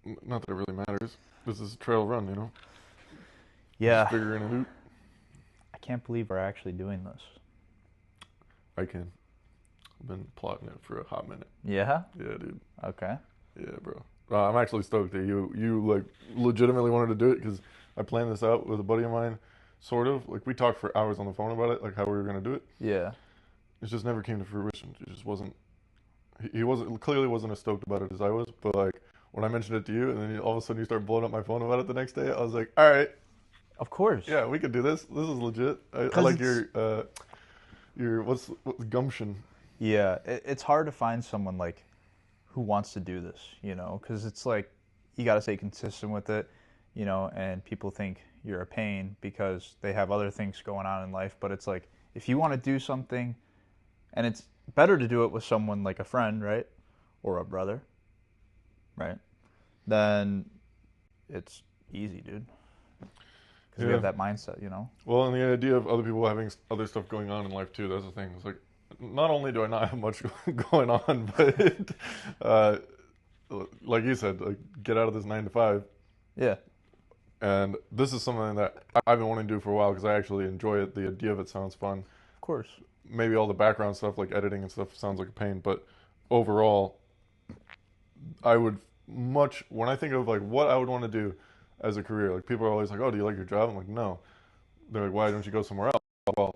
Not that it really matters. This is a trail run, Just Yeah, figuring it out. I can't believe we're actually doing this. I can. I've been plotting it for a hot minute. Yeah? Yeah, dude. Okay. Yeah, bro. I'm actually stoked that you like legitimately wanted to do it because I planned this out with a buddy of mine, sort of. Like we talked for hours on the phone about it, like how we were gonna do it. Yeah. It just never came to fruition. It just wasn't. He wasn't clearly wasn't as stoked about it as I was. But like when I mentioned it to you, and then all of a sudden you start blowing up my phone about it the next day, I was like, all right, Of course. yeah, we could do this. This is legit. I Because like it's, your what's gumption. yeah, it's hard to find someone like who wants to do this, because it's like you got to stay consistent with it, and people think you're a pain because they have other things going on in life. But it's like if you want to do something, and it's better to do it with someone like a friend, right? Or a brother, right? Then it's easy, dude. Because we have Yeah. that mindset. Well, and the idea of other people having other stuff going on in life too. That's the thing. It's like, not only do I not have much going on, but uh, like you said, like get out of this 9 to 5. Yeah, And this is something that I've been wanting to do for a while because I actually enjoy it. The idea of it sounds fun. of course. Maybe all the background stuff, like editing and stuff, sounds like a pain. But overall, I would much when I think of like what I would want to do as a career. Like people are always like, "Oh, do you like your job?" I'm like, "No." They're like, "Why don't you go somewhere else?" Well,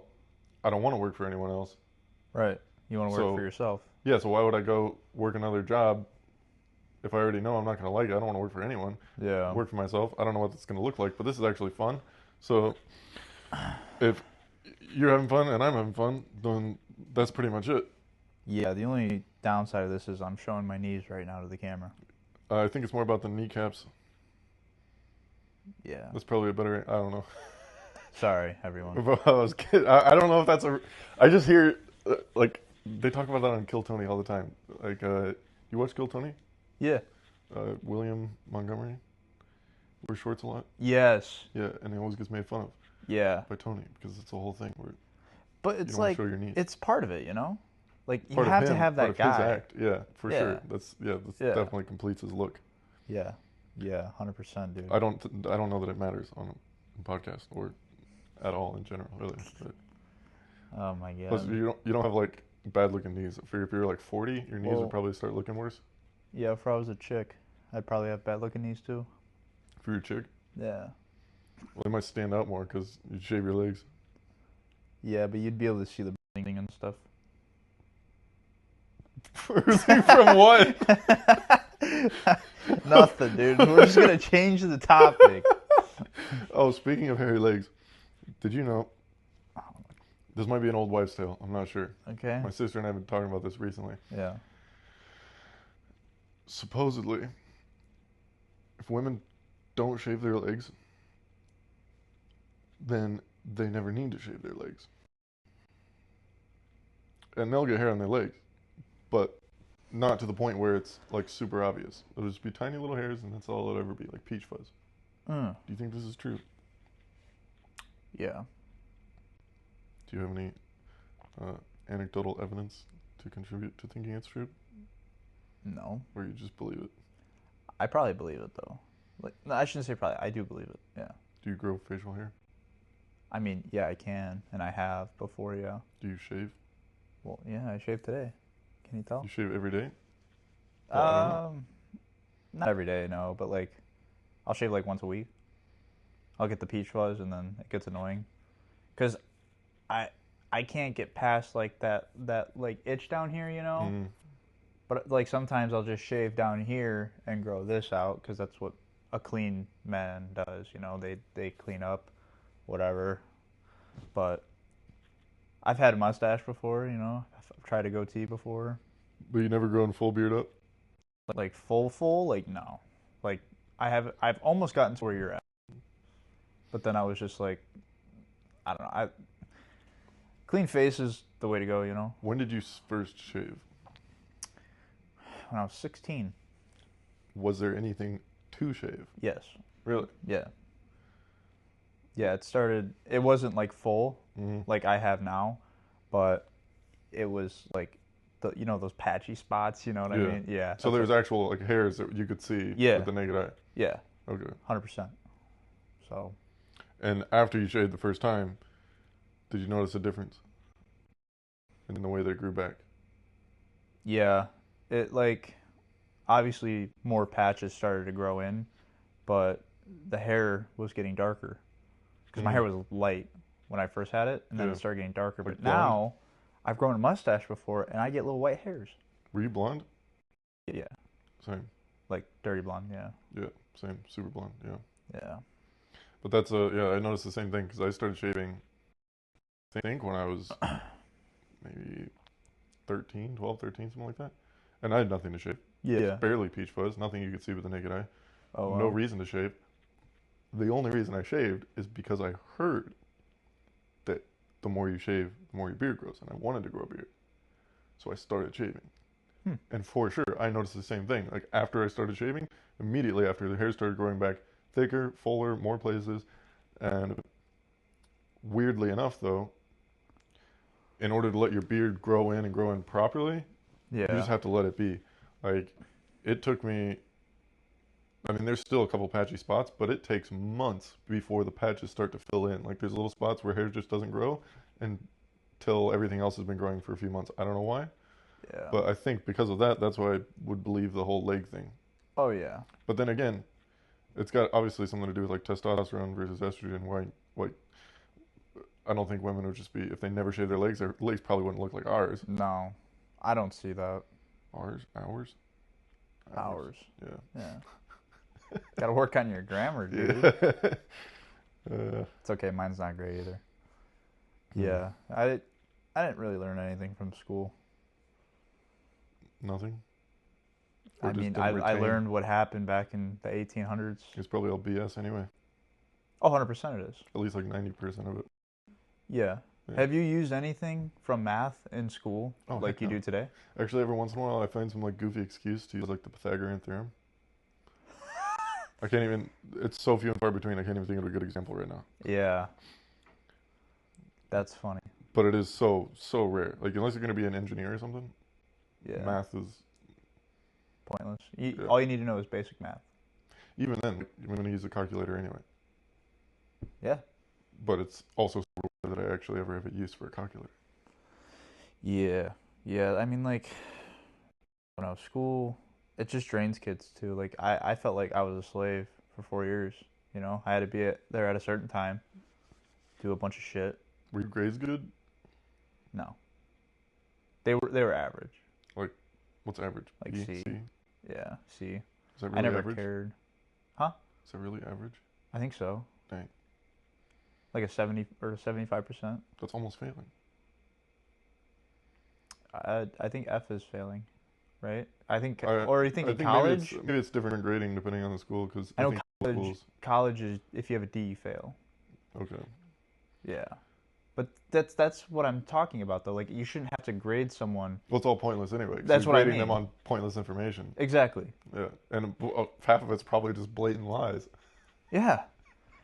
I don't want to work for anyone else. Right. You want to work for So yourself. yeah, so why would I go work another job if I already know I'm not going to like it? I don't want to work for anyone. Yeah. Work for myself. I don't know what it's going to look like, but this is actually fun. So if you're having fun and I'm having fun, then that's pretty much it. Yeah, the only downside of this is I'm showing my knees right now to the camera. I think it's more about the kneecaps. Yeah. That's probably a better. I don't know. Sorry, everyone. If I was kid, I don't know if that's a. I just hear like they talk about that on Kill Tony all the time. Like, you watch Kill Tony? Yeah. William Montgomery wears shorts a lot. Yes. Yeah, and he always gets made fun of Yeah. by Tony because it's a whole thing where But you it's don't want to like, show your knees. it's part of it. Like, you Part of have to him, have part that of his guy. act. Yeah, for Yeah. sure. That's Yeah. definitely completes his look. Yeah. Yeah, 100%, dude. I don't know that it matters on a podcast or at all in general, really. But Oh my plus, God. you don't have like bad looking knees. If you're like 40, your knees would Well, probably start looking worse. yeah, if I was a chick, I'd probably have bad looking knees too. If you're a chick, Yeah. well, they might stand out more because you shave your legs. Yeah, but you'd be able to see the bling and stuff. Bruising from what? Nothing, dude. We're just gonna change the topic. Oh, speaking of hairy legs, did you know this might be an old wives' tale? I'm not sure. Okay. My sister and I have been talking about this recently. Yeah. Supposedly, if women don't shave their legs, then they never need to shave their legs. And they'll get hair on their legs, but not to the point where it's like super obvious. It'll just be tiny little hairs, and that's all it'll ever be, like peach fuzz. Mm. Do you think this is true? Yeah. Do you have any anecdotal evidence to contribute to thinking it's true, No. or you just believe it? I probably believe it though. Like, no, I shouldn't say probably. I do believe it. Yeah. Do you grow facial hair? I mean, yeah, I can, and I have before. Yeah. Do you shave? Well, yeah, I shaved today. Can you tell? You shave every day? Well, I don't know. Not every day, no, but like, I'll shave like once a week. I'll get the peach fuzz, and then it gets annoying, cause I I can't get past like that like itch down here. Mm. But like sometimes I'll just shave down here and grow this out, cause that's what a clean man does. They clean up, whatever. But I've had a mustache before. I've tried a goatee before. But you never grown full beard up? Like full, like no. Like I've almost gotten to where you're at, but then I was just like, I don't know. Clean face is the way to go. When did you first shave? When I was 16. Was there anything to shave? Yes. Really? Yeah. Yeah. It wasn't like full, Mm-hmm. like I have now, but it was like those patchy spots. You know what I Yeah. mean? Yeah. So there's actual like hairs that you could see Yeah. with the naked eye. Yeah, Okay. 100%. So And after you shaved the first time, did you notice a difference in the way they grew back? yeah, it like obviously more patches started to grow in, but the hair was getting darker because my hair was light when I first had it, and then Yeah. it started getting darker. Like But blonde? now I've grown a mustache before, and I get little white hairs. Were you blonde? Yeah, Same. like dirty blonde. Yeah, Yeah. Same. Super blonde. Yeah. yeah. But that's yeah. I noticed the same thing because I started shaving. I think when I was maybe 13, 12, 13, something like that, and I had nothing to shave. Yeah. Barely peach fuzz. Nothing you could see with the naked eye. Oh, No wow. reason to shave. The only reason I shaved is because I heard that the more you shave, the more your beard grows, and I wanted to grow a beard. So I started shaving. And for sure, I noticed the same thing. Like after I started shaving, immediately after the hair started growing back thicker, fuller, more places. And weirdly enough, though, in order to let your beard grow in and grow in properly, you Yeah. just have to let it be. Like it took me, I mean, there's still a couple patchy spots, but it takes months before the patches start to fill in. Like there's little spots where hair just doesn't grow until everything else has been growing for a few months. I don't know why, Yeah. but I think because of that, that's why I would believe the whole leg thing. Oh yeah. But then again, it's got obviously something to do with like testosterone versus estrogen. Why I don't think women would just be, if they never shave their legs probably wouldn't look like ours. No, I don't see that. Ours? Ours. Yeah. Yeah. Got to work on your grammar, dude. Yeah. It's okay. Mine's not great either. Yeah. I didn't really learn anything from school. Nothing. Or I just mean, didn't I retain? learned what happened back in the 1800s. It's probably all BS anyway. Oh, 100% it is. At least like 90% of it. Yeah. Yeah. Have you used anything from math in school Oh, like heck you no. do today? Actually, every once in a while, I find some like goofy excuse to use like the Pythagorean theorem. I can't even. It's so few and far between. I can't even think of a good example right now. Yeah. That's funny. But it is so rare. Like unless you're going to be an engineer or something, Yeah. math is Pointless. Yeah. All you need to know is basic math. even then. I'm going to use a calculator anyway. Yeah. But it's also so rare that I actually ever have a use for a calculator. Yeah. Yeah. I mean, like, when I was school, it just drains kids too. Like, I felt like I was a slave for 4 years. You know, I had to be there at a certain time, do a bunch of shit. Were your grades good? No. They were average. What's average? Like B, C. Yeah. See, Is that really I never average? cared. Is that really average? I think so. Dang. Like a 70 or 75%. That's almost failing. I think F is failing, right? I think, I- or you think I in think college? maybe it's different in grading depending on the school because I know think college- schools. College is if you have a D, you fail. Okay. Yeah, but that's what I'm talking about though. Like you shouldn't have to grade someone. Well, it's all pointless anyway. 'cause That's you're what I grading them mean. on pointless information. Exactly. Yeah, and half of it's probably just blatant lies. Yeah.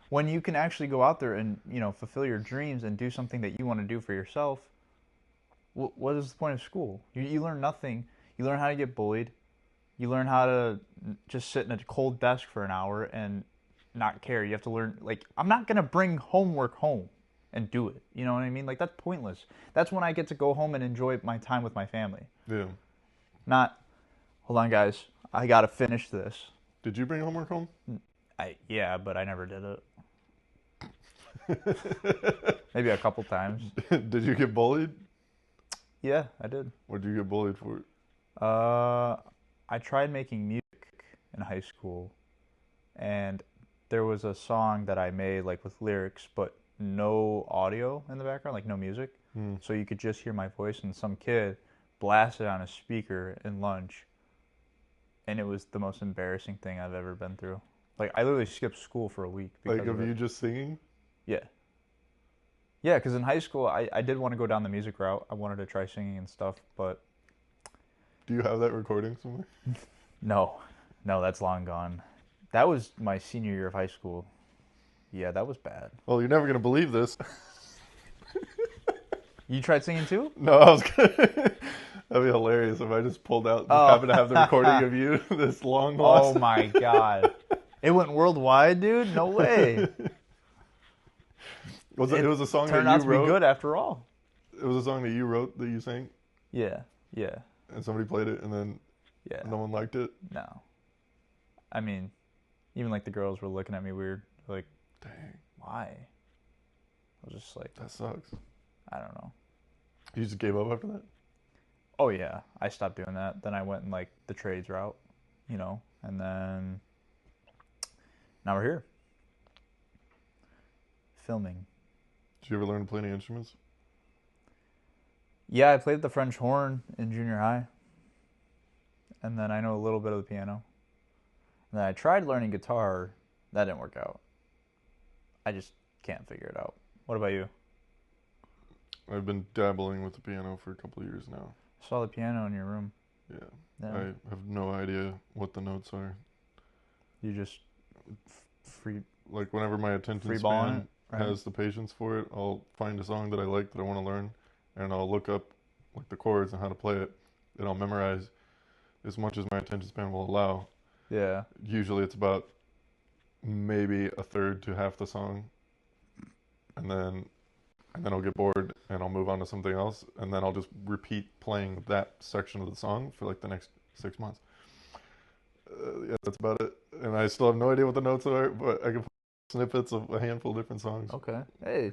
When you can actually go out there and fulfill your dreams and do something that you want to do for yourself, what is the point of school? You learn nothing. You learn how to get bullied. You learn how to just sit in a cold desk for an hour and not care. You have to learn, like, I'm not going to bring homework home and do it. You know what I mean? Like, that's pointless. That's when I get to go home and enjoy my time with my family. Yeah. Not, hold on, guys, I got to finish this. Did you bring homework home? Yeah, but I never did it. Maybe a couple times. Did you get bullied? Yeah, I did. What did you get bullied for? I tried making music in high school, and there was a song that I made like with lyrics, but no audio in the background, like no music. So you could just hear my voice, and some kid blasted on a speaker in lunch, and it was the most embarrassing thing I've ever been through. Like I literally skipped school for a week because Like of of it. you just singing? Yeah. Yeah, because in high school, I did want to go down the music route. I wanted to try singing and stuff, but Do you have that recording somewhere? no, that's long gone. That was my senior year of high school. Yeah, that was bad. Well, you're never gonna believe this. You tried singing too? No, I was gonna, That'd be hilarious if I just pulled out, just Oh. happened to have the recording of you, this long Oh lost. my God. It went worldwide, dude? No way. It was a song that Turned you out to be wrote. good after all. It was a song that you wrote that you sang, Yeah. Yeah. and somebody played it, and then Yeah. no one liked it. No. I mean, even like the girls were looking at me weird. Like, Dang, why? I was just like, that sucks. I don't know. You just gave up after that? Oh yeah, I stopped doing that. Then I went in like the trades route, and then now we're here. Filming. Did you ever learn to play any instruments? Yeah, I played the French horn in junior high. And then I know a little bit of the piano. And then I tried learning guitar. That didn't work out. I just can't figure it out. What about you? I've been dabbling with the piano for a couple of years now. I saw the piano in your room. Yeah. Yeah. I have no idea what the notes are. You just free Like whenever my attention Free balling span it, right? has the patience for it, I'll find a song that I like that I want to learn, and I'll look up like the chords and how to play it, and I'll memorize as much as my attention span will allow. Yeah. Usually it's about maybe a third to half the song, and then I'll get bored and I'll move on to something else, and then I'll just repeat playing that section of the song for like the next 6 months. Yeah, that's about it. And I still have no idea what the notes are, but I can play snippets of a handful of different songs. Okay. Hey.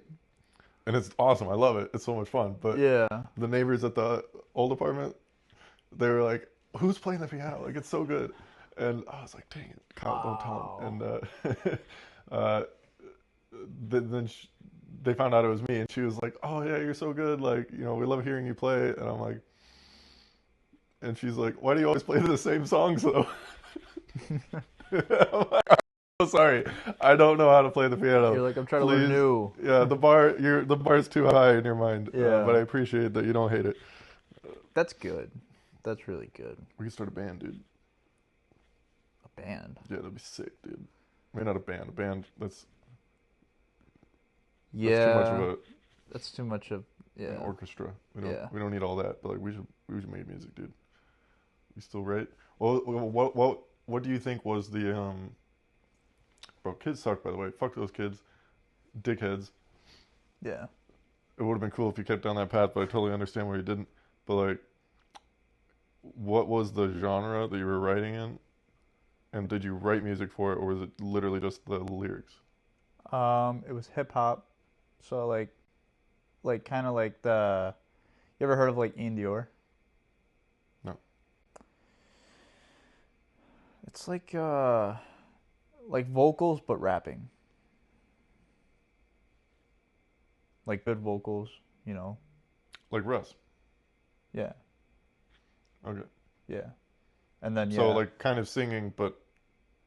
And it's awesome. I love it. It's so much fun. But Yeah. the neighbors at the old apartment, they were like, "Who's playing the piano? Like, it's so good." And I was like, "Dang it, Kyle, don't tell them." And then they found out it was me, and she was like, "Oh yeah, you're so good. Like, we love hearing you play." And I'm like, and she's like, "Why do you always play the same songs though?" I'm like, "Oh, sorry, I don't know how to play the piano." You're like, I'm trying to learn Please. new. Yeah, the bar's too high in your mind. Yeah. But I appreciate that you don't hate it. That's good. That's really good. We can start a band, dude. A band. Yeah, that'd be sick, dude. Maybe not a band. A band that's Yeah. too much of a That's too much of an orchestra. Yeah. We don't need all that. But like we should make music, dude. We still write. Well, what do you think was the Bro, kids suck, by the way. Fuck those kids, dickheads. Yeah. It would have been cool if you kept down that path, but I totally understand why you didn't. But like, what was the genre that you were writing in? And did you write music for it, or was it literally just the lyrics? It was hip hop. So like kind of like the. You ever heard of like Ian Dior? No. It's like vocals but rapping. Like good vocals, Like Russ. Yeah, Okay. yeah. And then So like kind of singing, but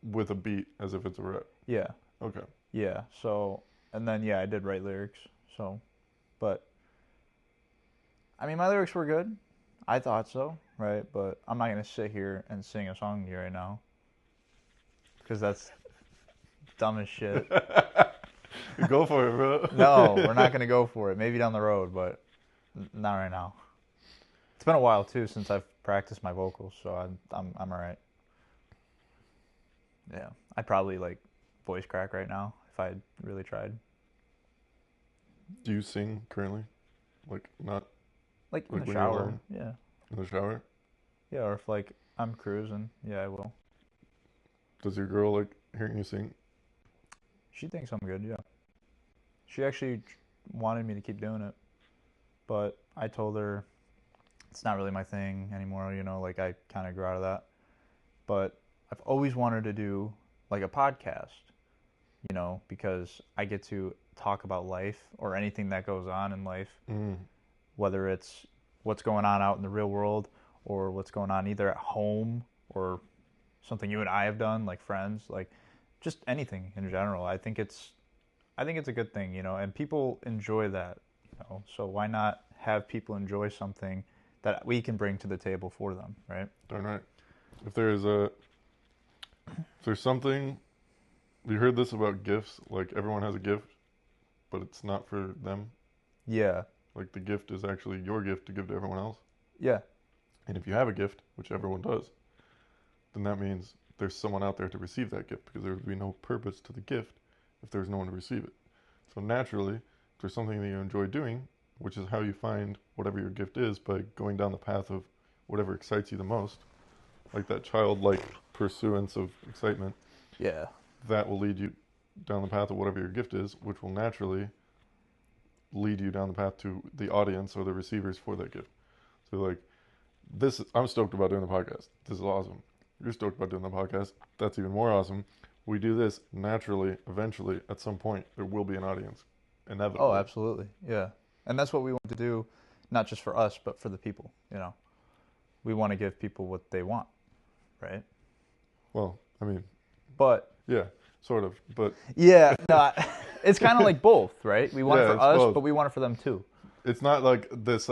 with a beat, as if it's a rap. yeah, Okay. yeah. So and then I did write lyrics. So, but I mean my lyrics were good. I thought so, right? But I'm not gonna sit here and sing a song to you right now because that's dumb as shit. Go for it, bro. No, we're not gonna go for it. Maybe down the road, but not right now. It's been a while too since I've practiced my vocals, so I'm all right. Yeah, I'd probably like voice crack right now if I really tried. Do you sing currently? Like not Like in Like the when you're shower, alone? yeah, in the shower? yeah, or if like I'm cruising, yeah, I will. Does your girl like hearing you sing? She thinks I'm good, yeah. She actually wanted me to keep doing it, but I told her it's not really my thing anymore, like I kind of grew out of that. But I've always wanted to do like a podcast, because I get to talk about life or anything that goes on in life, whether it's what's going on out in the real world or what's going on either at home or something you and I have done, like friends, like just anything in general. I think it's a good thing, and people enjoy that, so why not have people enjoy something that we can bring to the table for them, right? Darn right. If there's something, you heard this about gifts, like everyone has a gift, but it's not for them. Yeah, Like the gift is actually your gift to give to everyone else. yeah, And if you have a gift, which everyone does, then that means there's someone out there to receive that gift, because there would be no purpose to the gift if there's no one to receive it. So naturally, if there's something that you enjoy doing, which is how you find whatever your gift is, by going down the path of whatever excites you the most, like that childlike pursuance of excitement, Yeah. that will lead you down the path of whatever your gift is, which will naturally lead you down the path to the audience or the receivers for that gift. So like I'm stoked about doing the podcast. This is awesome. You're stoked about doing the podcast. That's even more awesome. We do this naturally, eventually, at some point, there will be an audience. Inevitably. Oh, absolutely. Yeah. And that's what we want to do, not just for us, but for the people, you know. We want to give people what they want, right? Well, I mean, But yeah, sort of. But yeah, no, it's kind of like both, right? We want Yeah, it for it's us, both. but we want it for them too. it's not like this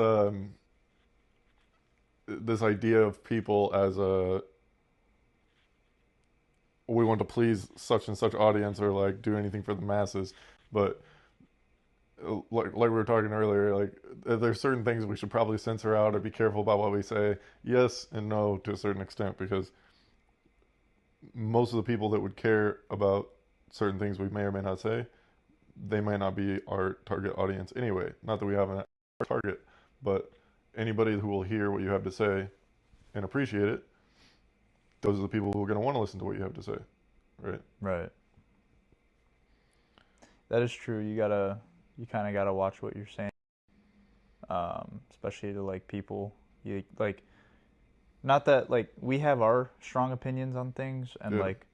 idea of people as we want to please such and such audience, or like do anything for the masses, but like we were talking earlier, like there's certain things we should probably censor out or be careful about what we say. Yes and no to a certain extent, because most of the people that would care about certain things we may or may not say, they might not be our target audience anyway. Not that we have a target, but anybody who will hear what you have to say and appreciate it, those are the people who are going to want to listen to what you have to say, right? Right. That is true. You kind of gotta watch what you're saying, especially to like people. You like, not that like we have our strong opinions on things, and Yeah. like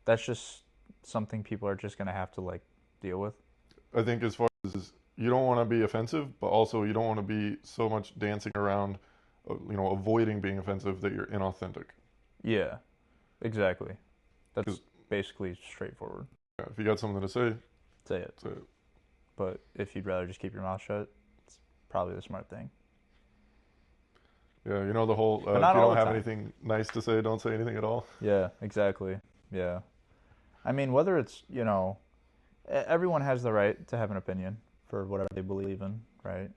that's just something people are just gonna have to like deal with. I think as far as you don't want to be offensive, but also you don't want to be so much dancing around, avoiding being offensive that you're inauthentic. Yeah, exactly. That's 'Cause- basically straightforward. Yeah, if you got something to say, Say it. say it. But if you'd rather just keep your mouth shut, it's probably the smart thing. Yeah, the whole But if not you all don't the have time. anything nice to say, don't say anything at all. Yeah, exactly. Yeah. I mean, whether it's, everyone has the right to have an opinion for whatever they believe in, right?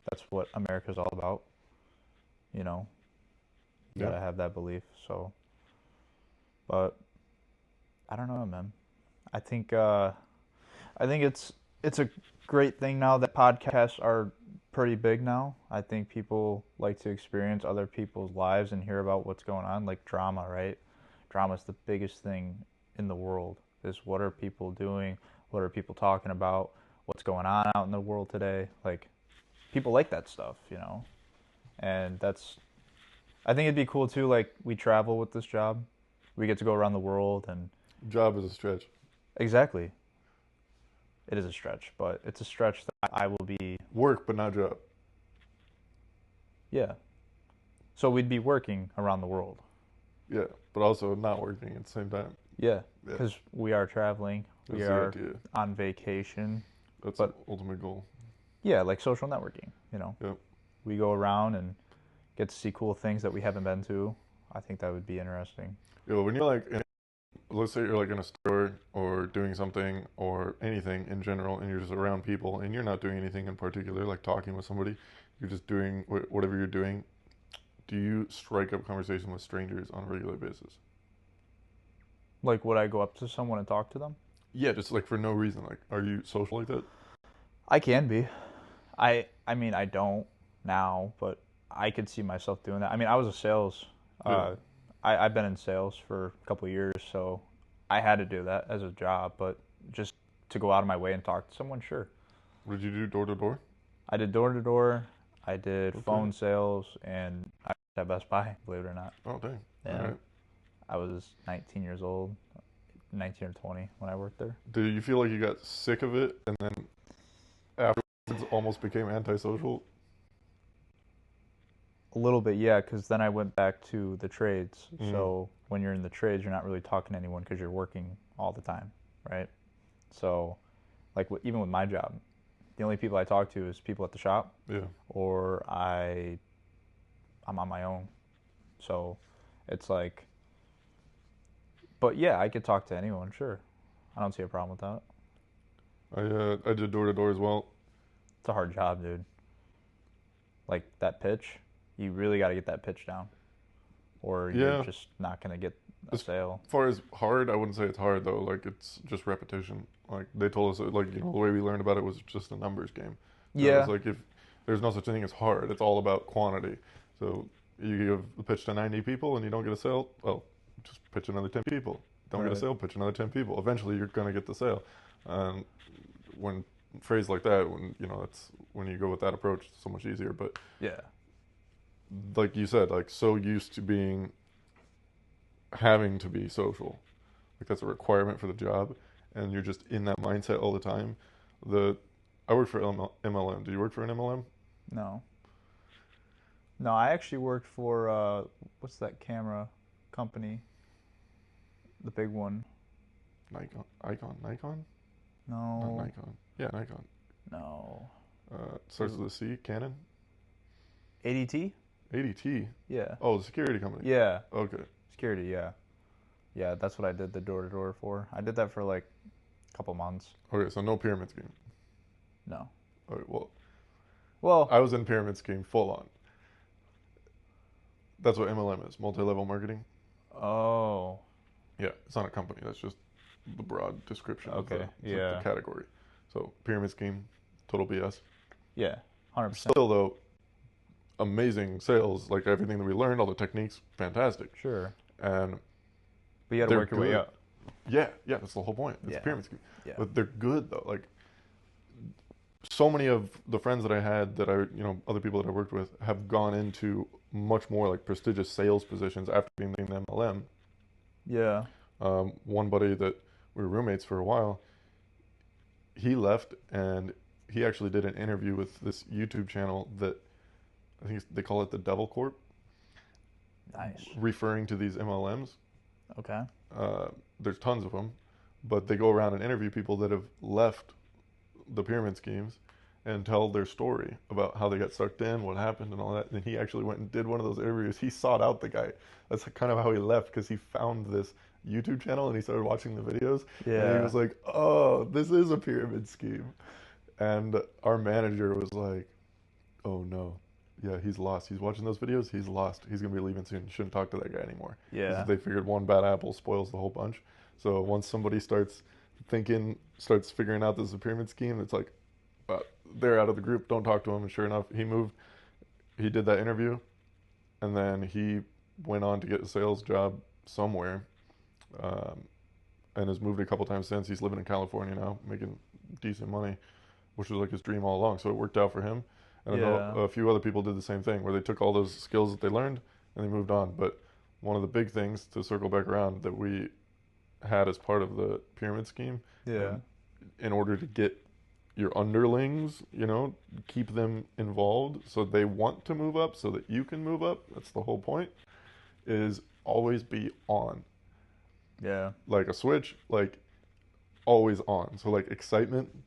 That's what America's all about. You know, you Yeah. gotta have that belief. So, but I don't know, man. I think it's a great thing now that podcasts are pretty big now. I think people like to experience other people's lives and hear about what's going on, like drama, right? Drama's the biggest thing in the world. Is what are people doing? What are people talking about? What's going on out in the world today? Like, people like that stuff, And I think it'd be cool too. Like, we travel with this job, we get to go around the world, and Job is a stretch. exactly, it is a stretch, but it's a stretch that I will be. Work, but not job. Yeah. So we'd be working around the world. Yeah, but also not working at the same time. Yeah, Yeah. because we are traveling, we That's the are idea. on vacation. That's but- the ultimate goal. Yeah, like social networking, Yep. We go around and get to see cool things that we haven't been to. I think that would be interesting. When you're like, let's say you're like in a store or doing something or anything in general, and you're just around people and you're not doing anything in particular, like talking with somebody, you're just doing whatever you're doing. Do you strike up conversation with strangers on a regular basis? Like, would I go up to someone and talk to them? Yeah, just like for no reason. Like, are you social like that? I can be. I mean, I don't now, but I could see myself doing that. I mean, I was a sales. Yeah. I've been in sales for a couple of years, so I had to do that as a job. But just to go out of my way and talk to someone, sure. What did you do, door to door? I did door to door. I did Okay. phone sales, and I worked at Best Buy. Believe it or not, Oh, dang. Yeah. All right. I was 19 years old, 19 or 20 when I worked there. Did you feel like you got sick of it and then afterwards almost became antisocial? A little bit, yeah, because then I went back to the trades. Mhm. So when you're in the trades, you're not really talking to anyone because you're working all the time, right? So, like even with my job, the only people I talk to is people at the shop, Yeah. or I'm on my own. So it's like, but yeah, I could talk to anyone, sure. I don't see a problem with that. I did door to door as well. It's a hard job, dude. Like that pitch, you really got to get that pitch down, or you're Yeah. just not gonna get a As sale. far as hard, I wouldn't say it's hard though. Like it's just repetition. Like they told us, like the way we learned about it was just a numbers game. So it was Yeah, like if there's no such thing as hard, it's all about quantity. So you give the pitch to 90 people and you don't get a sale, well, just pitch another 10 people. Don't get a right. sale, pitch another 10 people. Eventually, you're gonna get the sale. And when phrased like that, when that's when you go with that approach, it's so much easier. But Yeah, like you said, like so used to being having to be social. Like that's a requirement for the job, and you're just in that mindset all the time. The I work for MLM. Do you work for an MLM? no, no. I actually worked for what's that camera company? The big one. Nikon? Not No, Nikon. Yeah, Nikon. no. Starts with a C. Canon. ADT? ADT. Yeah, Oh, the security company. yeah. Okay. Security, yeah. Yeah, that's what I did the door to door for. I did that for like a couple months. Okay, so no pyramid scheme. No. Okay, well, Well, I was in pyramid scheme full on. That's what MLM is, multi-level marketing. oh, Yeah, it's not a company. That's just the broad description of okay, the yeah, category. So pyramid scheme, total BS. yeah, 100%. Still though, amazing sales. Like everything that we learned, all the techniques, fantastic. Sure. And But you got to they're work your way good. up. Yeah, that's the whole point. It's Yeah. a pyramid scheme. Yeah. But they're good though. Like so many of the friends that I had that other people that I worked with have gone into much more like prestigious sales positions after being in MLM. Yeah. One buddy that we were roommates for a while, he left and he actually did an interview with this YouTube channel that I think they call it the Devil Corp, Nice. referring to these MLMs. Okay. There's tons of them, but they go around and interview people that have left the pyramid schemes and tell their story about how they got sucked in, what happened, and all that. And he actually went and did one of those interviews. He sought out the guy. That's kind of how he left because he found this YouTube channel and he started watching the videos. And he Yeah. was like, "Oh, this is a pyramid scheme." And our manager was like, "Oh no, yeah, he's lost. He's watching those videos. He's lost. He's gonna be leaving soon. You shouldn't talk to that guy anymore." 'Cause Yeah. they figured one bad apple spoils the whole bunch. So once somebody starts figuring out this is a pyramid scheme, it's like, they're out of the group. Don't talk to him. And sure enough, he moved. He did that interview, and then he went on to get a sales job somewhere, um, and has moved a couple times since. He's living in California now, making decent money, which was like his dream all along. So it worked out for him. And I know Yeah. a few other people did the same thing, where they took all those skills that they learned and they moved on. But one of the big things to circle back around that we had as part of the pyramid scheme, Yeah. in order to get your underlings, keep them involved so they want to move up so that you can move up. That's the whole point, is always be on. Yeah. Like a switch, like always on. So like excitement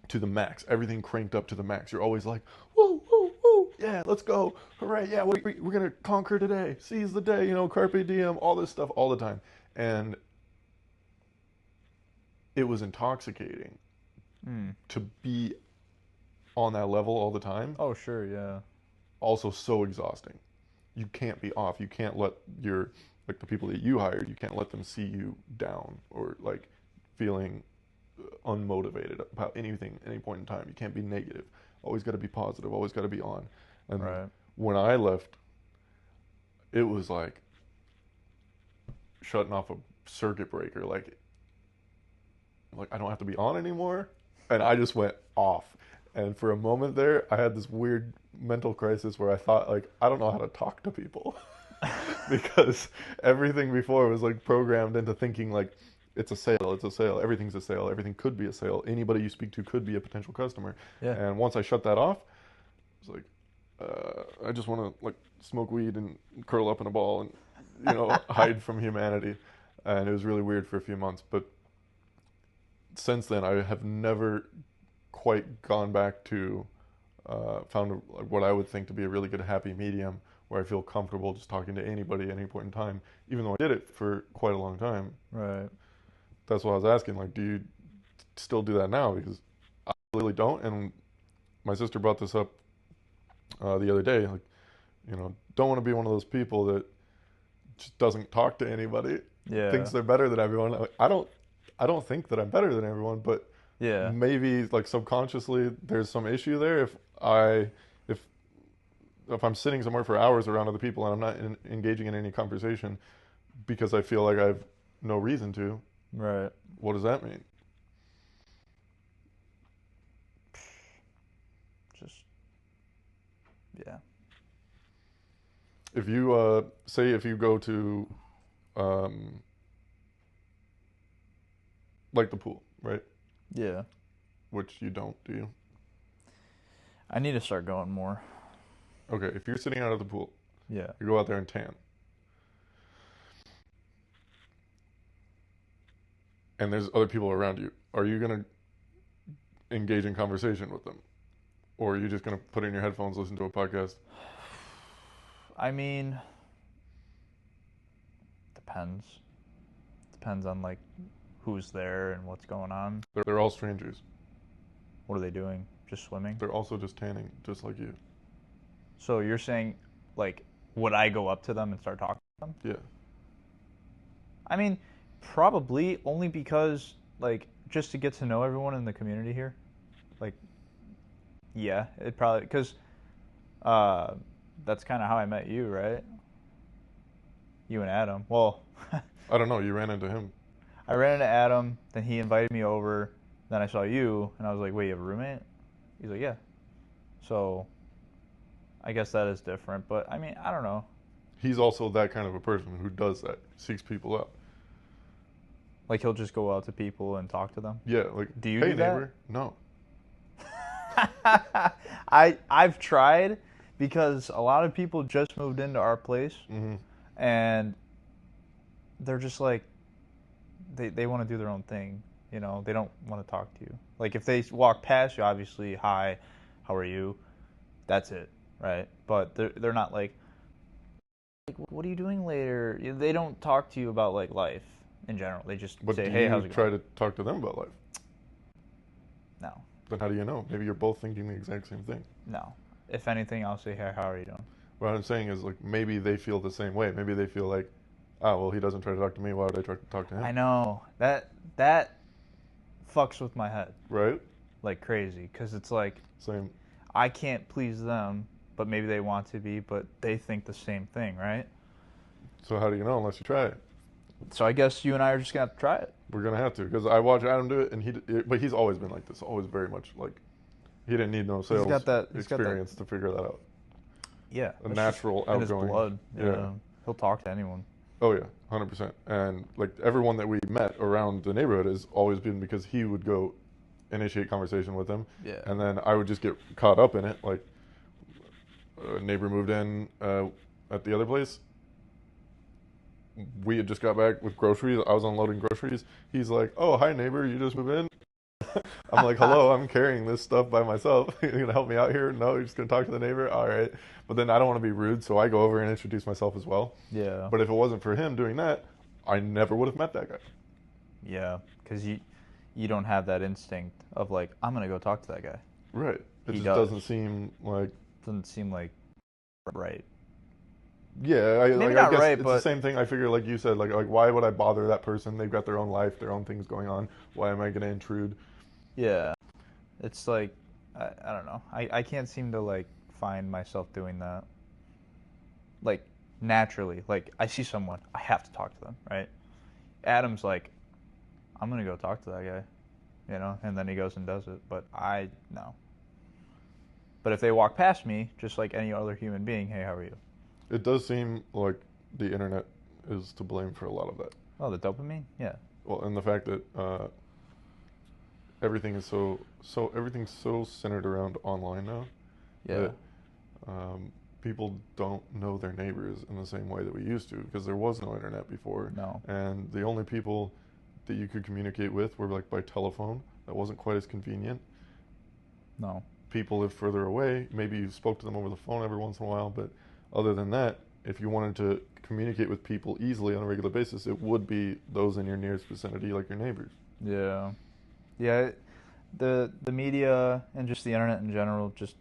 to the max, everything cranked up to the max. You're always like, whoa, whoa, whoa, yeah, let's go. Hooray, yeah, we're going to conquer today. Seize the day, carpe diem, all this stuff all the time. And it was intoxicating to be on that level all the time. Oh, sure. Yeah. Also so exhausting. You can't be off. You can't let the people that you hired, you can't let them see you down or like feeling unmotivated about anything at any point in time. You can't be negative. Always got to be positive. Always got to be on. And Right. when I left, it was like shutting off a circuit breaker. Like I don't have to be on anymore. And I just went off. And for a moment there, I had this weird mental crisis where I thought, like, I don't know how to talk to people. Because everything before was like programmed into thinking like, it's a sale, everything's a sale, everything could be a sale, anybody you speak to could be a potential customer. Yeah. And once I shut that off, it's like, I just want to like smoke weed and curl up in a ball and hide from humanity. And it was really weird for a few months, but since then I have never quite gone back to found what I would think to be a really good happy medium where I feel comfortable just talking to anybody at any point in time, even though I did it for quite a long time. Right. That's why I was asking, like, do you still do that now? Because I really don't. And my sister brought this up the other day. Like, don't want to be one of those people that just doesn't talk to anybody, Yeah. thinks they're better than everyone. Like, I don't think that I'm better than everyone, but Yeah. maybe like subconsciously there's some issue there if I'm sitting somewhere for hours around other people and I'm not engaging in any conversation because I feel like I have no reason to. Right. What does that mean? Just, yeah. If you say if you go to um, like the pool, right? Yeah. Which you don't, do you? I need to start going more. Okay, if you're sitting out at the pool, Yeah. you go out there and tan, and there's other people around you, are you gonna engage in conversation with them? Or are you just gonna put in your headphones, listen to a podcast? I mean, depends. Depends on like who's there and what's going on. They're all strangers. What are they doing? Just swimming? They're also just tanning, just like you. So you're saying, like, would I go up to them and start talking to them? Yeah. I mean, probably only because, like, just to get to know everyone in the community here. Like, yeah, it probably, because that's kind of how I met you, right? You and Adam. Well, I don't know. You ran into him. I ran into Adam, then he invited me over, then I saw you, and I was like, wait, you have a roommate? He's like, yeah. So, I guess that is different, but I mean, I don't know. He's also that kind of a person who does that, seeks people out. Like, he'll just go out to people and talk to them? Yeah, like, Do you hey, do that? neighbor. No. I've tried because a lot of people just moved into our place Mm-hmm. and they're just like they want to do their own thing, you know. They don't want to talk to you. Like if they walk past you, obviously, hi, how are you? That's it, right? But they're not like what are you doing later? They don't talk to you about like life in general. They just But say, do hey, you how's it try going? to talk to them about life? No, Then how do you know? Maybe you're both thinking the exact same thing. no. If anything, I'll say, hey, how are you doing? What I'm saying is, like, maybe they feel the same way. Maybe they feel like, oh, well, he doesn't try to talk to me. Why would I try to talk to him? I know that fucks with my head Right? like crazy because it's like Same. I can't please them, but maybe they want to be, but they think the same thing, right? So how do you know unless you try it? So I guess you and I are just gonna have to try it. We're gonna have to, because I watch Adam do it, and but he's always been like this. Always very much like he didn't need no sales got that experience to figure that out. Yeah, A it's natural, just in his outgoing. blood. Yeah. He'll talk to anyone. Oh yeah, 100%. And like everyone that we met around the neighborhood has always been because he would go initiate conversation with them, Yeah. and then I would just get caught up in it. Like a neighbor moved in at the other place. We had just got back with groceries. I was unloading groceries. He's like, "Oh, hi neighbor, you just moved in?" I'm like, "Hello, I'm carrying this stuff by myself. You gonna help me out here?" No, you're just gonna talk to the neighbor. All right, but then I don't want to be rude, so I go over and introduce myself as well. Yeah. But if it wasn't for him doing that, I never would have met that guy. Yeah, because you don't have that instinct of like I'm gonna go talk to that guy. Right. It He just does. doesn't seem like. Doesn't seem like right. Yeah, Maybe I not guess right, it's but the same thing. I figure, like you said, like why would I bother that person? They've got their own life, their own things going on. Why am I gonna intrude? yeah, it's like I don't know. I can't seem to like find myself doing that. Like naturally, like I see someone, I have to talk to them, right? Adam's like, I'm gonna go talk to that guy, you know, and then he goes and does it. But I no. But if they walk past me, just like any other human being, hey, how are you? It does seem like the internet is to blame for a lot of that. Oh, the dopamine? Yeah. Well, and the fact that everything is everything's so centered around online now. Yeah. That, people don't know their neighbors in the same way that we used to, because there was no internet before. No. And the only people that you could communicate with were like by telephone. That wasn't quite as convenient. No. People live further away. Maybe you spoke to them over the phone every once in a while, but other than that, if you wanted to communicate with people easily on a regular basis, it would be those in your nearest vicinity, like your neighbors. Yeah. Yeah. The media and just the internet in general, just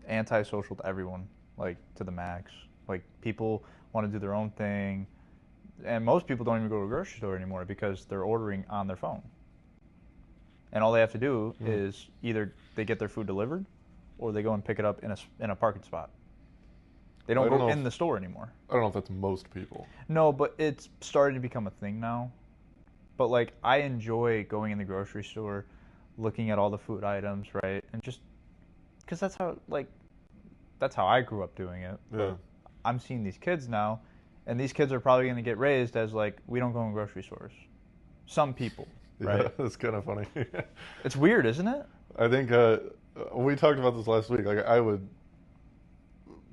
antisocial to everyone. like to the max. Like people want to do their own thing, and most people don't even go to a grocery store anymore because they're ordering on their phone. And all they have to do is either they get their food delivered, or they go and pick it up in a parking spot. They don't go in the store anymore. I don't know if that's most people. No, but it's starting to become a thing now. But like I enjoy going in the grocery store, looking at all the food items, right? And just because that's how I grew up doing it. Yeah. But I'm seeing these kids now, and these kids are probably going to get raised as like, we don't go in grocery stores. Some people, right? Yeah, that's kind of funny. It's weird, isn't it? I think we talked about this last week. Like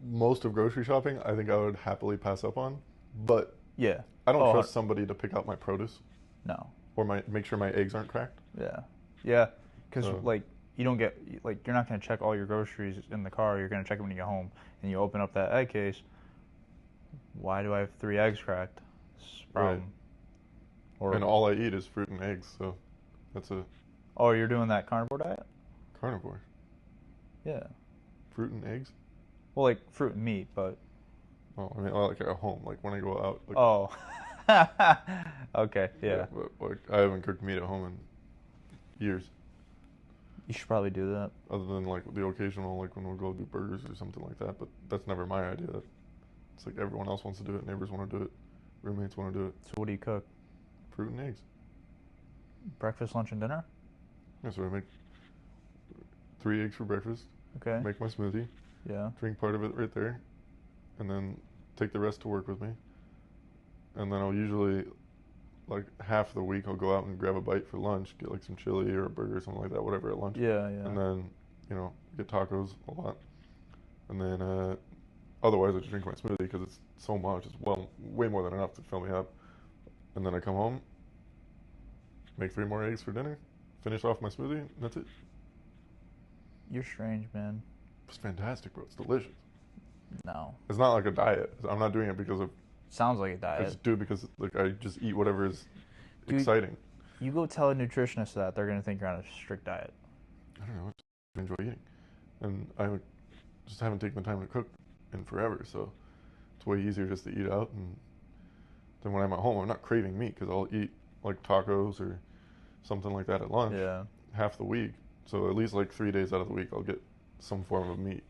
most of grocery shopping, I think I would happily pass up on. But Yeah. I don't trust somebody to pick out my produce No. or make sure my eggs aren't cracked. Yeah. Yeah. Because like you don't get like you're not going to check all your groceries in the car. You're going to check them when you get home, and you open up that egg case. Why do I have 3 eggs cracked? It's a problem. Right. And all I eat is fruit and eggs, so that's a Oh, you're doing that carnivore diet? carnivore. Yeah. Fruit and eggs? Well, like fruit and meat, but Oh, I mean, like at home, like when I go out. Like, oh. Okay, yeah. But like I haven't cooked meat at home in years. You should probably do that. Other than like the occasional, like when we'll go do burgers or something like that. But that's never my idea. It's like everyone else wants to do it. Neighbors want to do it. Roommates want to do it. So what do you cook? Fruit and eggs. Breakfast, lunch, and dinner? Yeah, so I make 3 eggs for breakfast. Okay. Make my smoothie. Yeah. Drink part of it right there. And then take the rest to work with me. And then I'll usually, like half the week, I'll go out and grab a bite for lunch, get like some chili or a burger or something like that, whatever at lunch. Yeah, yeah. And then, get tacos a lot. And then, otherwise I just drink my smoothie because it's so much. It's way more than enough to fill me up. And then I come home, make 3 more eggs for dinner, finish off my smoothie, and that's it. You're strange, man. It's fantastic, bro. It's delicious. No. It's not like a diet. I'm not doing it because of. Sounds like a I diet. just do it because like I just eat whatever is exciting. You go tell a nutritionist that, they're going to think you're on a strict diet. I don't know. I just enjoy eating, and I just haven't taken the time to cook in forever. So it's way easier just to eat out, and then when I'm at home, I'm not craving meat because I'll eat like tacos or something like that at lunch. Yeah. Half the week. So at least like 3 days out of the week, I'll get some form of meat,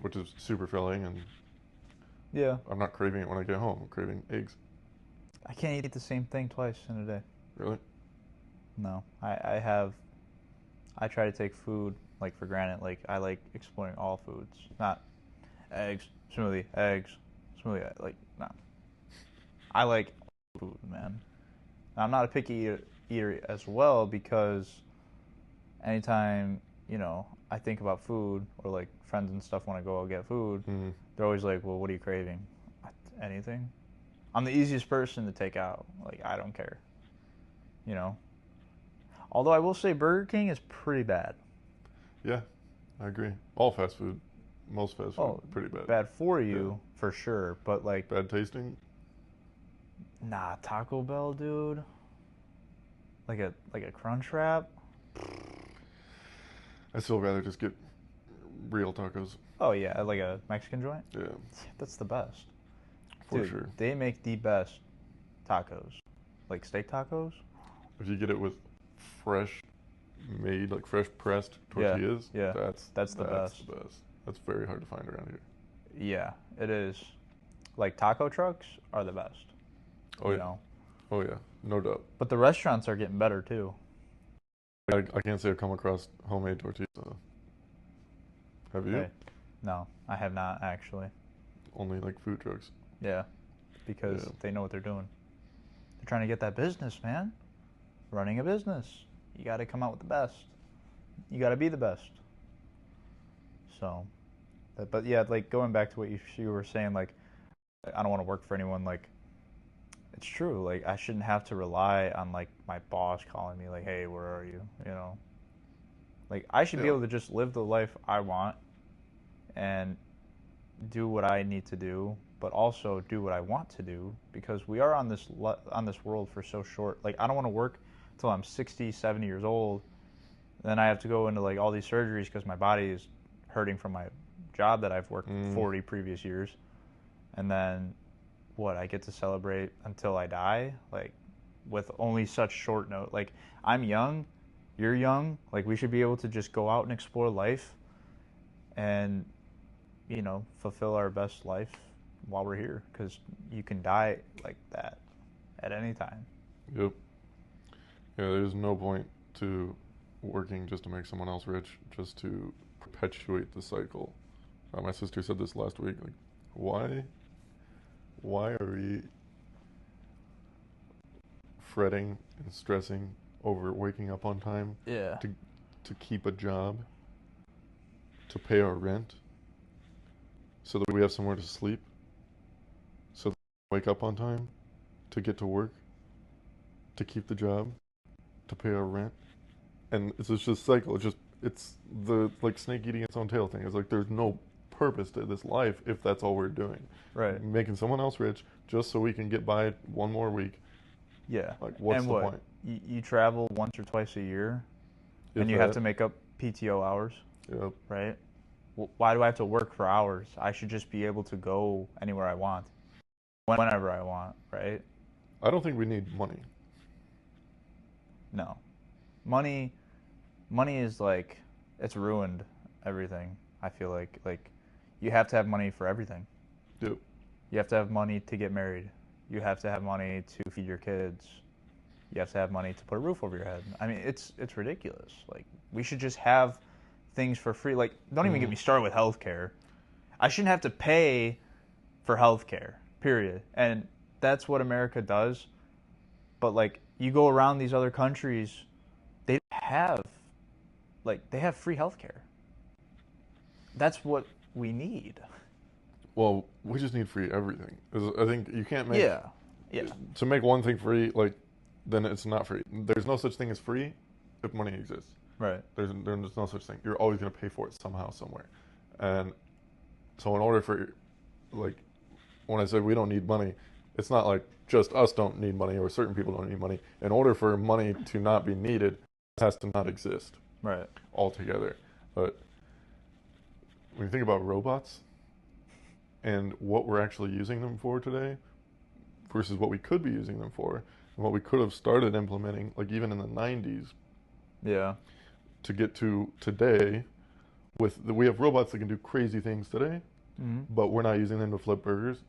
which is super filling, and Yeah. I'm not craving it when I get home. I'm craving eggs. I can't eat the same thing twice in a day. Really? No. I try to take food like for granted. Like I like exploring all foods, not eggs, smoothie, like no. I like food, man. I'm not a picky eater as well because anytime, I think about food or like friends and stuff want to go out get food, they're always like, well, what are you craving? Anything. I'm the easiest person to take out. Like, I don't care. Although I will say Burger King is pretty bad. Yeah, I agree. All fast food, most fast food, pretty bad. Bad for you, for sure, but like... Bad tasting? Nah, Taco Bell, dude. Like a Crunch Wrap? I'd still rather just get real tacos. Oh, yeah, like a Mexican joint? Yeah. That's the best. For sure. They make the best tacos. Like steak tacos? If you get it with fresh made, like fresh pressed tortillas, yeah. That's the best. the best. That's very hard to find around here. Yeah, it is. Like taco trucks are the best. Oh, yeah. Oh, yeah. No doubt. But the restaurants are getting better, too. I can't say I've come across homemade tortillas. Have you? Okay. No, I have not, actually. Only like food trucks. Yeah, because they know what they're doing. They're trying to get that business, man. Running a business. You got to come out with the best. You got to be the best. So, but yeah, like going back to what you were saying, like, I don't want to work for anyone, like, it's true. Like, I shouldn't have to rely on, like, my boss calling me, like, hey, where are you? Like, I should be able to just live the life I want and do what I need to do, but also do what I want to do, because we are on this world for so short. Like, I don't want to work till I'm 60, 70 years old. Then I have to go into, like, all these surgeries because my body is hurting from my job that I've worked Mm. 40 previous years, and then what, I get to celebrate until I die, like with only such short note. Like, I'm young, you're young, like we should be able to just go out and explore life and, fulfill our best life while we're here, because you can die like that at any time. Yep. Yeah, there's no point to working just to make someone else rich, just to perpetuate the cycle. My sister said this last week. Like, why are we fretting and stressing over waking up on time Yeah. to keep a job, to pay our rent, so that we have somewhere to sleep, so that we wake up on time, to get to work, to keep the job, to pay our rent, and it's just a cycle. It's the like snake eating its own tail thing. It's like there's no purpose to this life if that's all we're doing. Right. Making someone else rich just so we can get by one more week. Yeah. Like, what's And the what? point? You travel once or twice a year, If and you have that- to make up PTO hours, Yep. right? Why do I have to work for hours? I should just be able to go anywhere I want, whenever I want, right? I don't think we need money. No. Money is like, it's ruined everything. I feel like you have to have money for everything. Yep. You have to have money to get married. You have to have money to feed your kids. You have to have money to put a roof over your head. I mean, it's ridiculous. Like, we should just have things for free. Like, don't even get me started with healthcare. I shouldn't have to pay for healthcare, period. And that's what America does. But like, you go around these other countries, they have they have free healthcare. That's what we need. Well, we just need free everything. 'Cause I think you can't make Yeah. to make one thing free, like, then it's not free. There's no such thing as free if money exists. Right. There's no such thing. You're always going to pay for it somehow, somewhere. And so in order for, like, when I say we don't need money, it's not like just us don't need money or certain people don't need money. In order for money to not be needed, it has to not exist Right. altogether. But when you think about robots and what we're actually using them for today versus what we could be using them for and what we could have started implementing, like even in the 90s, Yeah. to get to today, we have robots that can do crazy things today, but we're not using them to flip burgers.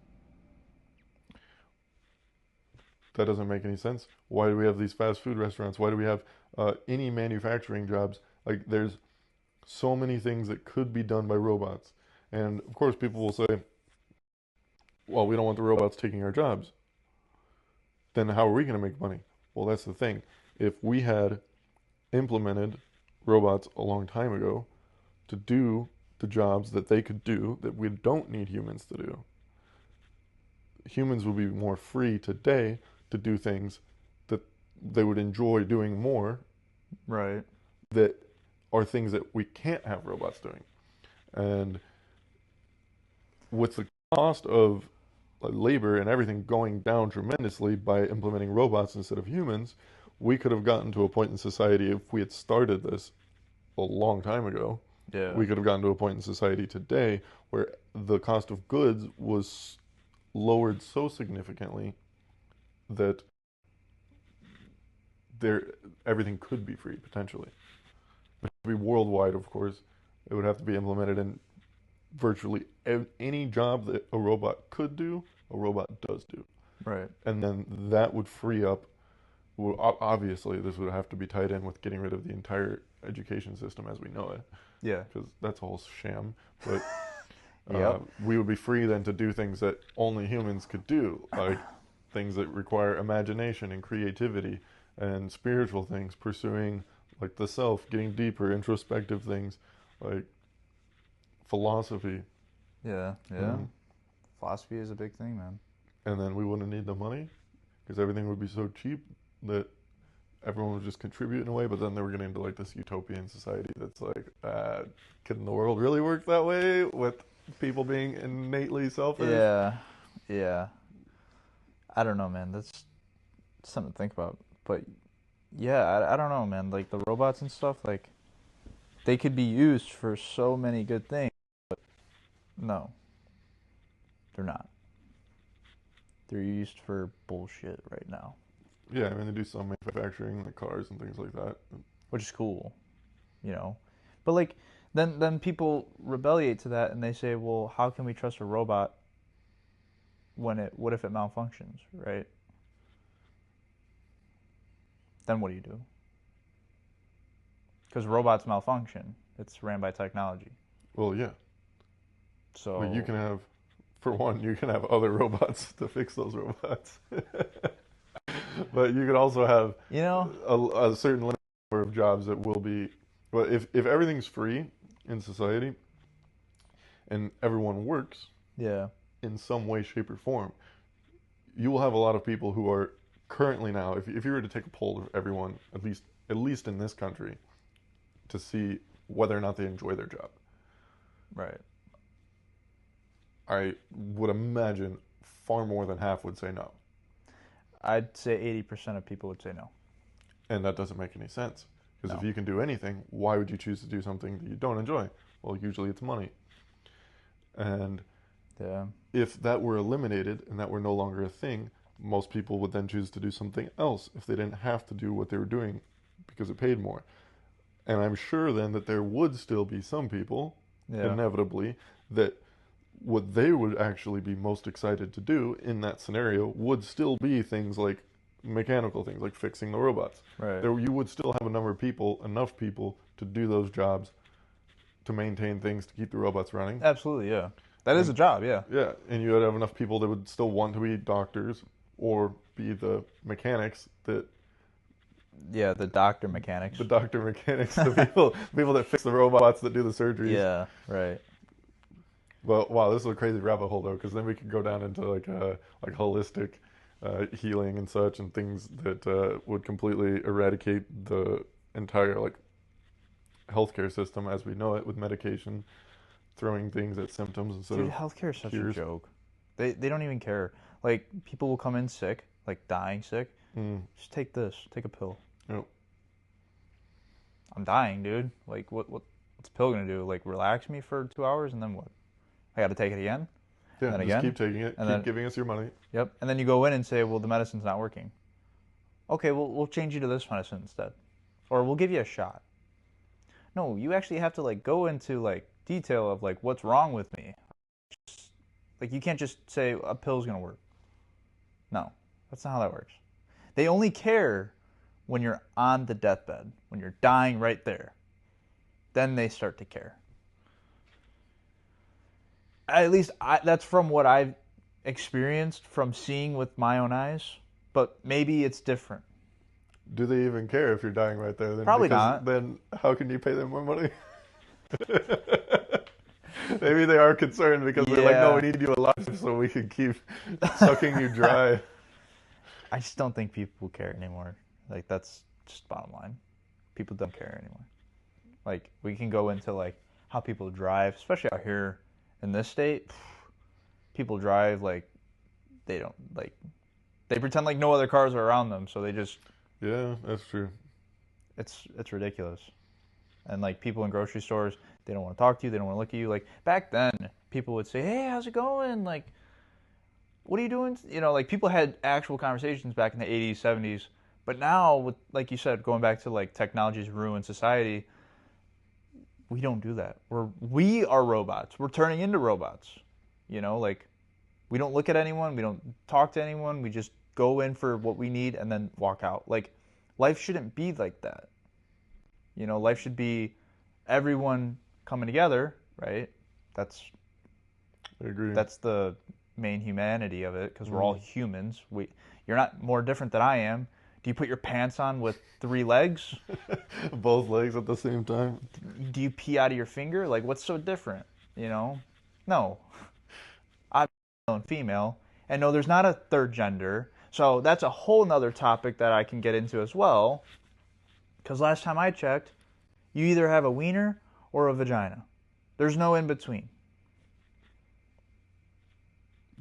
That doesn't make any sense. Why do we have these fast food restaurants? Why do we have any manufacturing jobs? Like, there's so many things that could be done by robots. And of course, people will say, well, we don't want the robots taking our jobs. Then how are we going to make money? Well, that's the thing. If we had implemented robots a long time ago to do the jobs that they could do that we don't need humans to do, humans would be more free today to do things that they would enjoy doing more, Right. that are things that we can't have robots doing. And with the cost of labor and everything going down tremendously by implementing robots instead of humans, we could have gotten to a point in society, if we had started this a long time ago, Yeah. we could have gotten to a point in society today where the cost of goods was lowered so significantly that everything could be free, potentially. It would be worldwide, of course. It would have to be implemented in virtually any job that a robot could do, a robot does do. Right. And then that would free up, well, obviously this would have to be tied in with getting rid of the entire education system as we know it, Yeah. because that's a whole sham. But Yep. we would be free then to do things that only humans could do, like things that require imagination and creativity and spiritual things, pursuing like the self, getting deeper, introspective things, like philosophy. Yeah. Yeah. Mhm. Philosophy is a big thing, man. And then we wouldn't need the money because everything would be so cheap that everyone would just contribute in a way. But then they were getting into like this utopian society that's like, can the world really work that way with people being innately selfish? Yeah. Yeah. I don't know, man. That's something to think about. But yeah, I don't know, man. Like the robots and stuff, like they could be used for so many good things. But No, they're not. They're used for bullshit right now, Yeah, I mean they do some manufacturing, like cars and things like that. which is cool, you know. But like, then people rebelliate to that and they say, well, how can we trust a robot what if it malfunctions, right? Then what do you do? Because robots malfunction. It's ran by technology. Well, yeah. So But you can have, for one, you can have other robots to fix those robots. But you could also have you know, a certain limit number of jobs that will be. Well, if everything's free in society and everyone works yeah, in some way, shape, or form, you will have a lot of people who are currently now. If you were to take a poll of everyone, at least in this country, to see whether or not they enjoy their job, right. I would imagine far more than half would say no. I'd say 80% of people would say no. And that doesn't make any sense. Because No. if you can do anything, why would you choose to do something that you don't enjoy? Well, usually it's money. And Yeah. if that were eliminated and that were no longer a thing, most people would then choose to do something else if they didn't have to do what they were doing because it paid more. And I'm sure then that there would still be some people, Yeah. inevitably, that what they would actually be most excited to do in that scenario would still be things like mechanical things, like fixing the robots. Right. There, you would still have a number of people, enough people, to do those jobs, to maintain things, to keep the robots running. Absolutely, yeah. That is a job, yeah. Yeah, and you would have enough people that would still want to be doctors or be the mechanics that Yeah, the doctor mechanics. the doctor mechanics, the people that fix the robots that do the surgeries. Yeah, right. Well, wow, this is a crazy rabbit hole though, because then we could go down into like holistic healing and such, and things that would completely eradicate the entire like healthcare system as we know it, with medication, throwing things at symptoms instead Dude, of healthcare is such cures. a joke. They don't even care. Like, people will come in sick, like dying sick. Just take this. Take a pill. Yep. I'm dying, dude. Like, what's a pill gonna do? Like, relax me for 2 hours and then what? I gotta take it again? Yeah, And then just again? keep taking it, And keep then- giving us your money. Yep. And then you go in and say, well, the medicine's not working. Okay, well, we'll change you to this medicine instead. Or we'll give you a shot. No, you actually have to, like, go into, like, detail of, like, what's wrong with me. Like, you can't just say a pill's gonna work. No, that's not how that works. They only care when you're on the deathbed, when you're dying right there. Then they start to care. At least that's from what I've experienced from seeing with my own eyes. But maybe it's different. Do they even care if you're dying right there? Then? Probably Because not. Then how can you pay them more money? Maybe they are concerned because they're like, no, Yeah. we need you alive so we can keep sucking you dry. I just don't think people care anymore. Like, that's just bottom line. People don't care anymore. Like, we can go into, like, how people drive, especially out here in this state. People drive like they don't, like, they pretend like no other cars are around them, so they just, Yeah, that's true. it's ridiculous. And, like, people in grocery stores, they don't want to talk to you, they don't want to look at you. Like, back then, people would say, hey, how's it going? Like, what are you doing? You know, like, people had actual conversations back in the 80s, 70s. But now, with, like you said, going back to, like, technology's ruined society, we don't do that. We are robots. We're turning into robots. You know, like, we don't look at anyone, we don't talk to anyone, we just go in for what we need and then walk out. Like, life shouldn't be like that. You know, life should be everyone coming together, right? That's I agree. the main humanity of it, because we're all humans. You're not more different than I am. Do you put your pants on with 3 legs? Both legs at the same time. Do you pee out of your finger? Like, what's so different? You know? No. I'm male and female, and no, there's not a third gender. So that's a whole nother topic that I can get into as well. Because last time I checked, you either have a wiener or a vagina. There's no in between.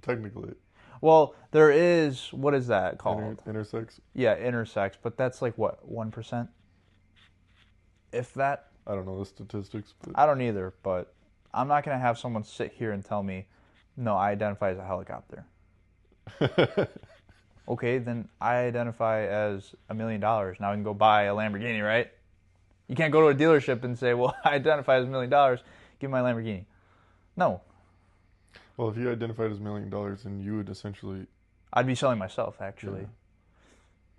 Technically. Well, there is, what is that called? Intersex? Yeah, intersex, but that's like what, 1%? If that? I don't know the statistics, but I don't either, but I'm not going to have someone sit here and tell me, no, I identify as a helicopter. Okay, then I identify as $1 million. Now I can go buy a Lamborghini, right? You can't go to a dealership and say, well, I identify as $1 million. Give me my Lamborghini. No. Well, if you identified as $1 million, then you would essentially. I'd be selling myself, actually.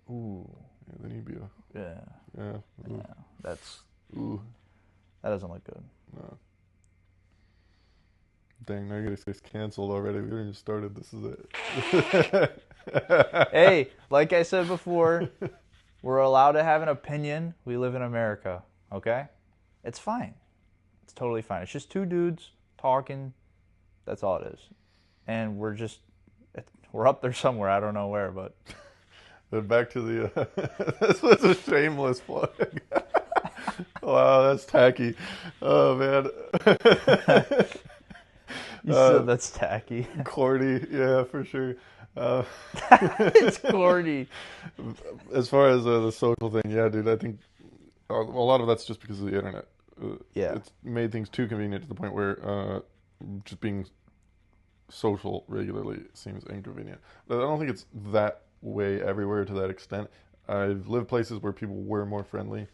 Yeah. Ooh. Yeah, then you'd be a. Yeah. Yeah. Ooh. Yeah. That's. Ooh. That doesn't look good. No. Dang, now you're gonna say it's canceled already. We haven't even started. This is it. Hey, like I said before, we're allowed to have an opinion. We live in America, okay? It's fine. It's totally fine. It's just two dudes talking. That's all it is. And we're up there somewhere. I don't know where, but. Then back to the. This was a shameless plug. Wow, that's tacky. Oh man. You said that's tacky. Corny, yeah, for sure. It's corny. As far as the social thing, yeah, dude, I think a lot of that's just because of the internet. Yeah. It's made things too convenient to the point where just being social regularly seems inconvenient. But I don't think it's that way everywhere to that extent. I've lived places where people were more friendly,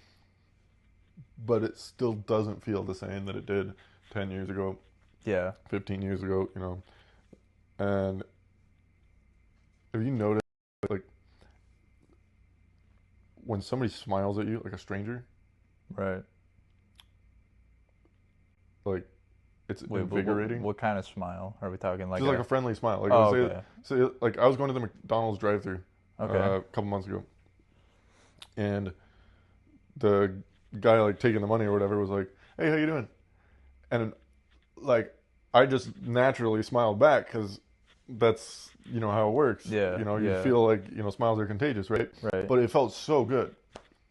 but it still doesn't feel the same that it did 10 years ago. Yeah. 15 years ago, you know. And have you noticed, like, when somebody smiles at you, like a stranger, Right. like, it's Wait, invigorating. what kind of smile are we talking? Like Just like a friendly smile. Like, Oh, say, okay. say, like, I was going to the McDonald's drive-thru Okay. a couple months ago, and the guy, like, taking the money or whatever was like, "Hey, how you doing?" And, like, I just naturally smiled back because that's, you know, how it works. Yeah, You know, you yeah. feel like, you know, smiles are contagious, right? Right. But it felt so good.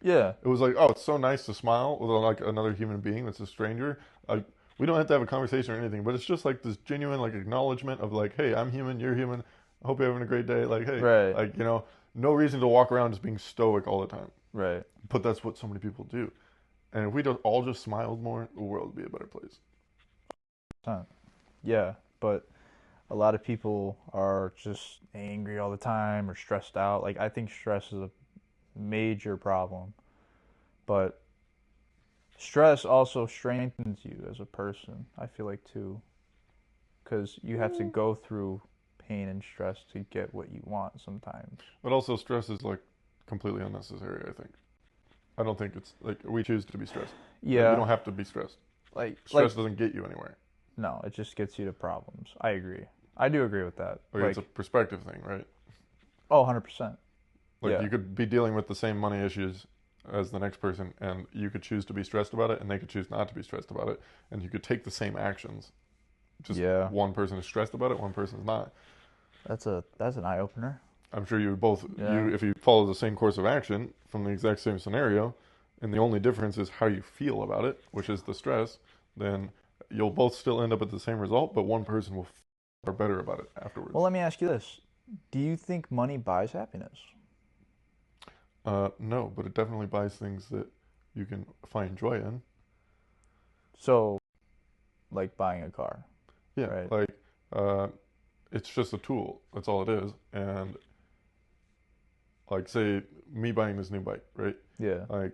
Yeah. It was like, oh, it's so nice to smile with like another human being that's a stranger. Like, we don't have to have a conversation or anything, but it's just like this genuine like acknowledgement of like, hey, I'm human, you're human. I hope you're having a great day. Like, hey, Right. like, you know, no reason to walk around just being stoic all the time. Right. But that's what so many people do. And if we all just smiled more, the world would be a better place. Yeah, but a lot of people are just angry all the time or stressed out. Like, I think stress is a major problem, but stress also strengthens you as a person, I feel like, too, because you have to go through pain and stress to get what you want sometimes. But also, stress is like completely unnecessary, I think. I don't think it's like we choose to be stressed. Yeah. You don't have to be stressed. Stress doesn't get you anywhere. No, it just gets you to problems. I agree. I do agree with that. Okay, Like, it's a perspective thing, right? oh, 100%. Like, Yeah. you could be dealing with the same money issues as the next person, and you could choose to be stressed about it, and they could choose not to be stressed about it, and you could take the same actions. Just Yeah. one person is stressed about it, one person is not. That's an eye opener. I'm sure you would both, Yeah. if you follow the same course of action from the exact same scenario, and the only difference is how you feel about it, which is the stress, then you'll both still end up at the same result, but one person will feel better about it afterwards. Well, let me ask you this. Do you think money buys happiness? No, but it definitely buys things that you can find joy in. So, like buying a car. Yeah, Right. like it's just a tool. That's all it is. And like, say me buying this new bike, right? Yeah. Like,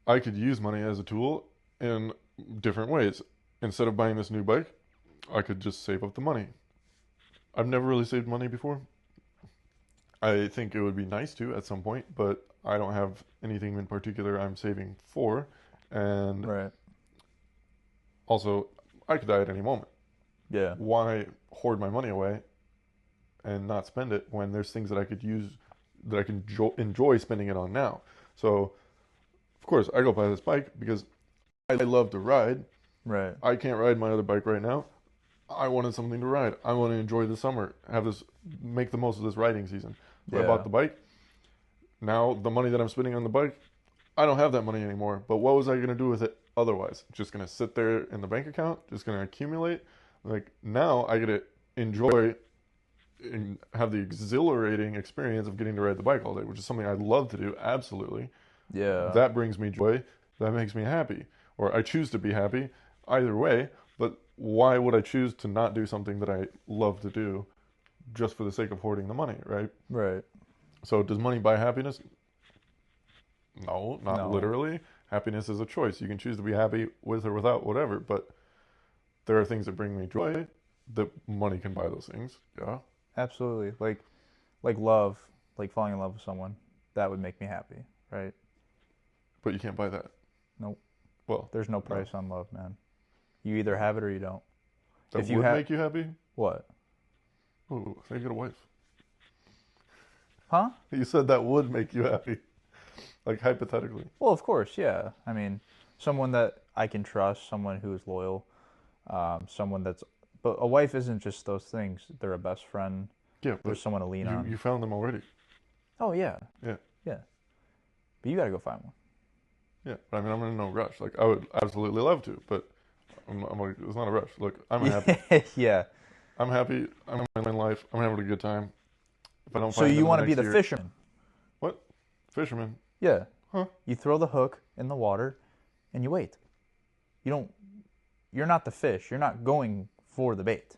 I could use money as a tool in different ways. Instead of buying this new bike, I could just save up the money. I've never really saved money before. I think it would be nice to at some point, but I don't have anything in particular I'm saving for. And Right. also, I could die at any moment. Yeah. Why hoard my money away and not spend it when there's things that I could use that I can enjoy spending it on now? So, of course, I go buy this bike because I love to ride. Right. I can't ride my other bike right now. I wanted something to ride. I want to enjoy the summer, make the most of this riding season. So I Yeah. bought the bike. Now, the money that I'm spending on the bike, I don't have that money anymore. But what was I going to do with it otherwise? Just going to sit there in the bank account? Just going to accumulate? Like, now I get to enjoy and have the exhilarating experience of getting to ride the bike all day, which is something I love to do, absolutely. Yeah. That brings me joy. That makes me happy. Or I choose to be happy. either way, but why would I choose to not do something that I love to do just for the sake of hoarding the money, right? Right. So does money buy happiness? No, not No. literally. Happiness is a choice. You can choose to be happy with or without whatever, but there are things that bring me joy that money can buy those things. Yeah. Absolutely. Like love, like falling in love with someone, that would make me happy, right? But you can't buy that. Nope. Well, There's no price on love, man. You either have it or you don't. that If you would have make you happy? what? Oh, say you get a wife. Huh? You said that would make you happy. Like hypothetically. Well, of course, yeah. I mean, someone that I can trust, someone who is loyal, someone that's. But a wife isn't just those things. They're a best friend. Yeah, but There's someone to lean on. you found them already. Oh yeah, Yeah. yeah. But you gotta go find one. Yeah. But I mean, I'm in no rush. Like, I would absolutely love to, but I'm like, it's not a rush. Look, I'm happy. Yeah. I'm happy. I'm in life. I'm having a good time. If I don't So find them you in the want to be next the year- fisherman? What? Fisherman? Yeah. Huh? You throw the hook in the water, and you wait. You don't. You're not the fish. You're not going for the bait.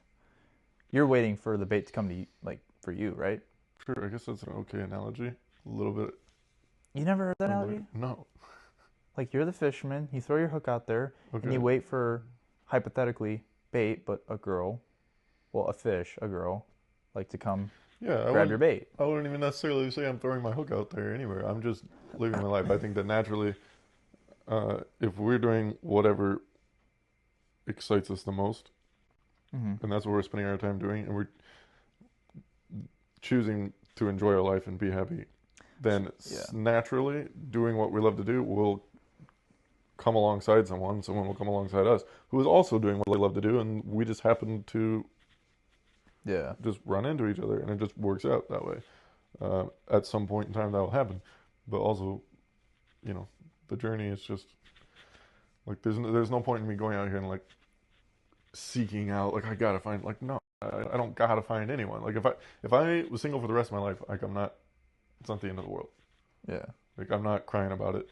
You're waiting for the bait to come to you, like for you, right? Sure, I guess that's an okay analogy. A little bit. You never heard that analogy? No. Like you're the fisherman. You throw your hook out there, Okay. and you wait for, hypothetically, bait, but a girl, well, a fish, a girl, like to come Yeah, grab your bait. I wouldn't even necessarily say I'm throwing my hook out there anywhere. I'm just living my life. I think that naturally, if we're doing whatever excites us the most, Mm-hmm. and that's what we're spending our time doing, and we're choosing to enjoy our life and be happy, then Yeah. naturally doing what we love to do will come alongside someone. Someone will come alongside us who is also doing what they love to do, and we just happen to Yeah. just run into each other, and it just works out that way. At some point in time, that will happen, but also, the journey is just like there's no point in me going out here and like seeking out like I gotta find like no, I don't gotta find anyone. Like if I was single for the rest of my life, like it's not the end of the world. Yeah. Like I'm not crying about it.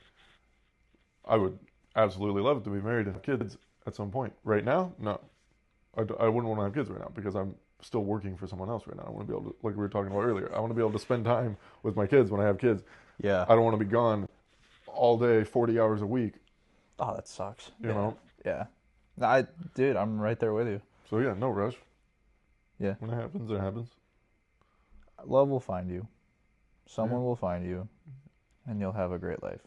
I would absolutely love to be married and have kids at some point. Right now, no, I wouldn't want to have kids right now because I'm still working for someone else right now. I want to be able to, like we were talking about earlier, I want to be able to spend time with my kids when I have kids. Yeah. I don't want to be gone all day, 40 hours a week, Oh, that sucks. you know? Yeah. Dude, I'm right there with you. So yeah, no rush. Yeah. When it happens, it happens. Love will find you. Someone Yeah. will find you, and you'll have a great life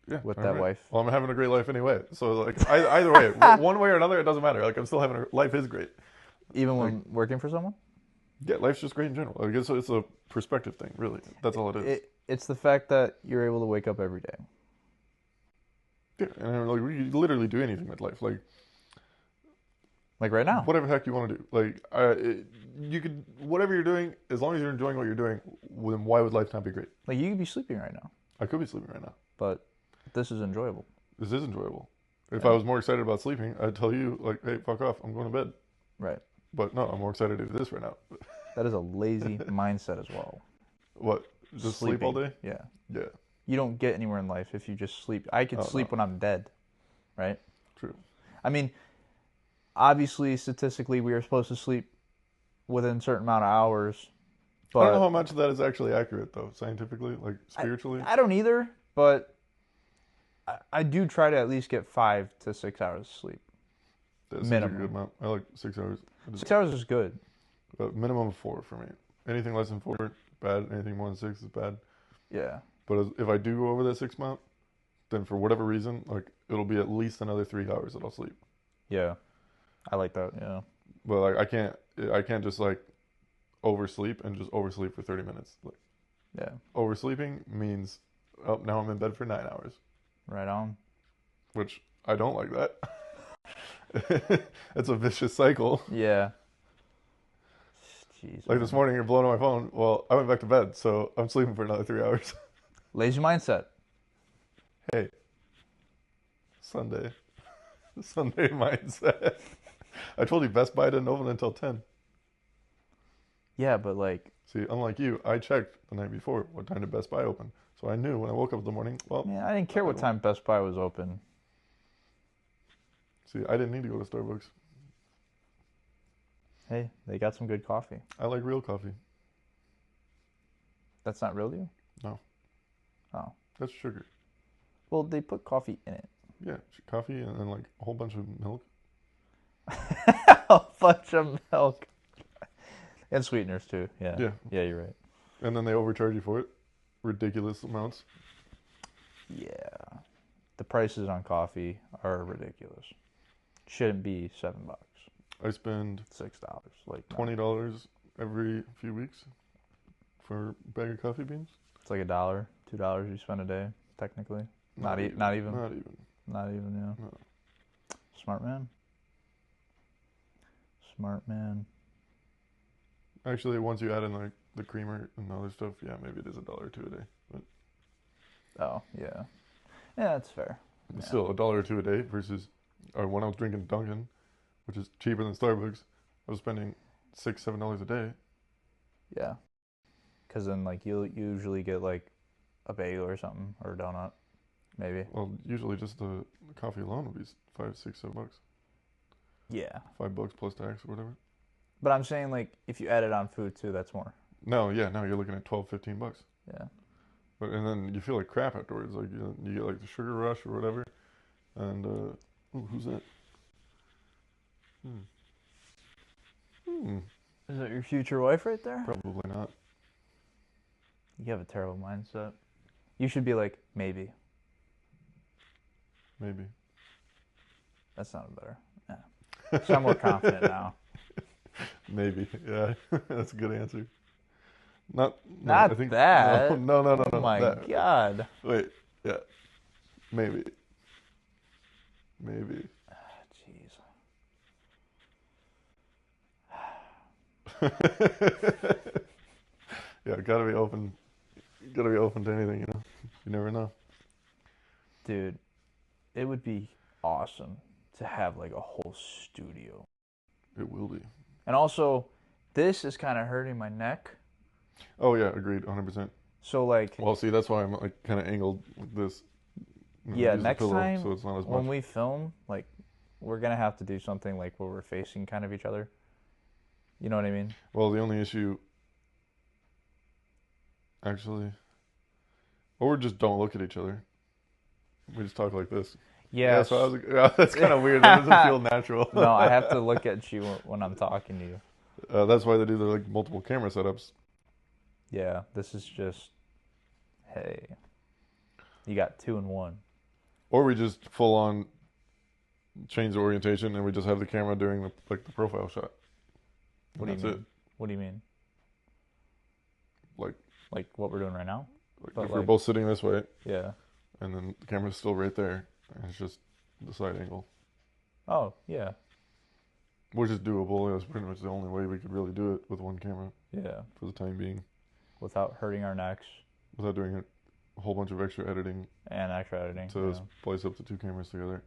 Yeah. with all that right. wife. Well, I'm having a great life anyway. So like either way, one way or another, it doesn't matter. Like I'm still having life is great. Even when working for someone? Yeah, life's just great in general. I guess it's a perspective thing, really. That's all it is. It's the fact that you're able to wake up every day. Yeah, and like you literally do anything with life. Like Like right now. whatever the heck you want to do. Like you could whatever you're doing, as long as you're enjoying what you're doing, then why would life not be great? Like you could be sleeping right now, I could be sleeping right now. but this is enjoyable. This is enjoyable. If Yeah. I was more excited about sleeping, I'd tell you like, hey, fuck off, I'm going to bed. Right. But no, I'm more excited to do this right now. That is a lazy mindset as well. What? Just sleep all day? Yeah. Yeah, You don't get anywhere in life if you just sleep. I could Oh, sleep when I'm dead, right? true. I mean, obviously, statistically, we are supposed to sleep within a certain amount of hours. But I don't know how much of that is actually accurate though, scientifically, like spiritually. I don't either, but I do try to at least get 5 to 6 hours of sleep. That seems like a minimum. good amount. I like 6 hours. 6 hours is good. Minimum of 4 for me. Anything less than 4, bad. Anything more than 6 is bad. Yeah. But if I do go over that 6 amount, then for whatever reason, like it'll be at least another 3 hours that I'll sleep. Yeah. I like that. Yeah. But like I can't just like oversleep and just oversleep for 30 minutes. Like Yeah. oversleeping means oh now I'm in bed for 9 hours, Right on. which I don't like that. It's a vicious cycle. Yeah. Jeez. Like this morning, you're blowing on my phone. Well, I went back to bed, so I'm sleeping for another 3 hours. Lazy mindset. Hey, Sunday mindset. I told you Best Buy didn't open until 10. Yeah, but like, See, unlike you, I checked the night before what time did Best Buy open. So I knew when I woke up in the morning, well, man, I didn't care what time Best Buy was open. See, I didn't need to go to Starbucks. Hey, they got some good coffee. I like real coffee. That's not real to you? No. Oh. That's sugar. Well, they put coffee in it. Yeah, coffee and then like a whole bunch of milk. A bunch of milk. And sweeteners too. Yeah. Yeah. Yeah, you're right. And then they overcharge you for it. Ridiculous amounts. Yeah. The prices on coffee are ridiculous. Shouldn't be $7. I spend $6. Like no. $20 every few weeks for a bag of coffee beans. It's like $1, $2 you spend a day, technically. Not even. Not even. Not even, yeah. No. Smart man. Smart man. Actually, once you add in like the creamer and other stuff, yeah, maybe it is $1 or $2 a day. But Oh, yeah. Yeah, that's fair. it's Yeah. still $1 or $2 a day versus, or when I was drinking Dunkin', which is cheaper than Starbucks, I was spending $6, $7 a day. Yeah. Because then, like, you'll usually get, like, a bagel or something, or a donut, maybe. Well, usually just the coffee alone would be $5, $6, $7. Yeah. $5 plus tax or whatever. But I'm saying, like, if you add it on food, too, that's more. No, yeah, now you're looking at $12, $15. Yeah. But and then you feel like crap afterwards. Like you get like the sugar rush or whatever. And ooh, who's that? Is that your future wife right there? Probably not. You have a terrible mindset. You should be like, maybe. Maybe. That sounded better. Yeah. So I'm more confident now. Maybe. Yeah, that's a good answer. No, Not I think, that. No. Oh my that. God. Wait. Yeah. Maybe. Maybe. Jeez. Yeah, gotta be open. Gotta be open to anything, you know. You never know. Dude, it would be awesome to have like a whole studio. It will be. And also, this is kind of hurting my neck. Oh yeah, agreed, 100%. So like, Well, see, that's why I'm like kind of angled like this. You know, yeah, use the next pillow time so it's not as when much. we film, like, we're gonna have to do something like where we're facing kind of each other. You know what I mean? Well, the only issue, actually, or just don't look at each other. We just talk like this. Yeah. So I was like, yeah, that's kind of weird. That doesn't feel natural. No, I have to look at you when I'm talking to you. That's why they do the like multiple camera setups. Yeah, this is just, hey, you got 2 in 1. Or we just full on change the orientation and we just have the camera doing the profile shot. What do you That's mean? it. What do you mean? Like what we're doing right now? But if we're both sitting this way Yeah. and then the camera's still right there, and it's just the side angle, Oh, yeah. which is doable. It was pretty much the only way we could really do it with one camera Yeah. for the time being, Without hurting our necks without doing a whole bunch of extra editing and extra editing. to yeah. splice up the two cameras together.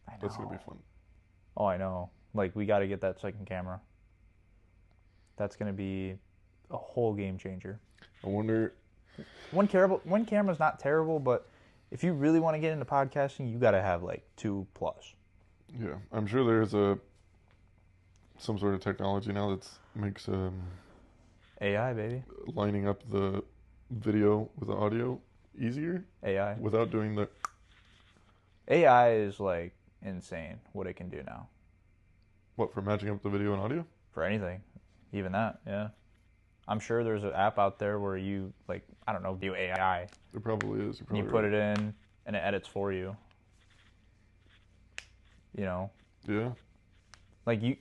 I know. That's gonna be fun. Oh, I know. Like, we got to get that second camera. That's going to be a whole game changer. I wonder. One camera's not terrible, but if you really want to get into podcasting, you got to have like 2+. Yeah, I'm sure there's some sort of technology now that makes AI, baby. lining up the video with the audio easier AI. without doing the. AI is like insane what it can do now. What, for matching up the video and audio? For anything. Even that, yeah. I'm sure there's an app out there where you, like, I don't know, do AI. There probably is. You put it in, and it edits for you. You know? Yeah. Like, you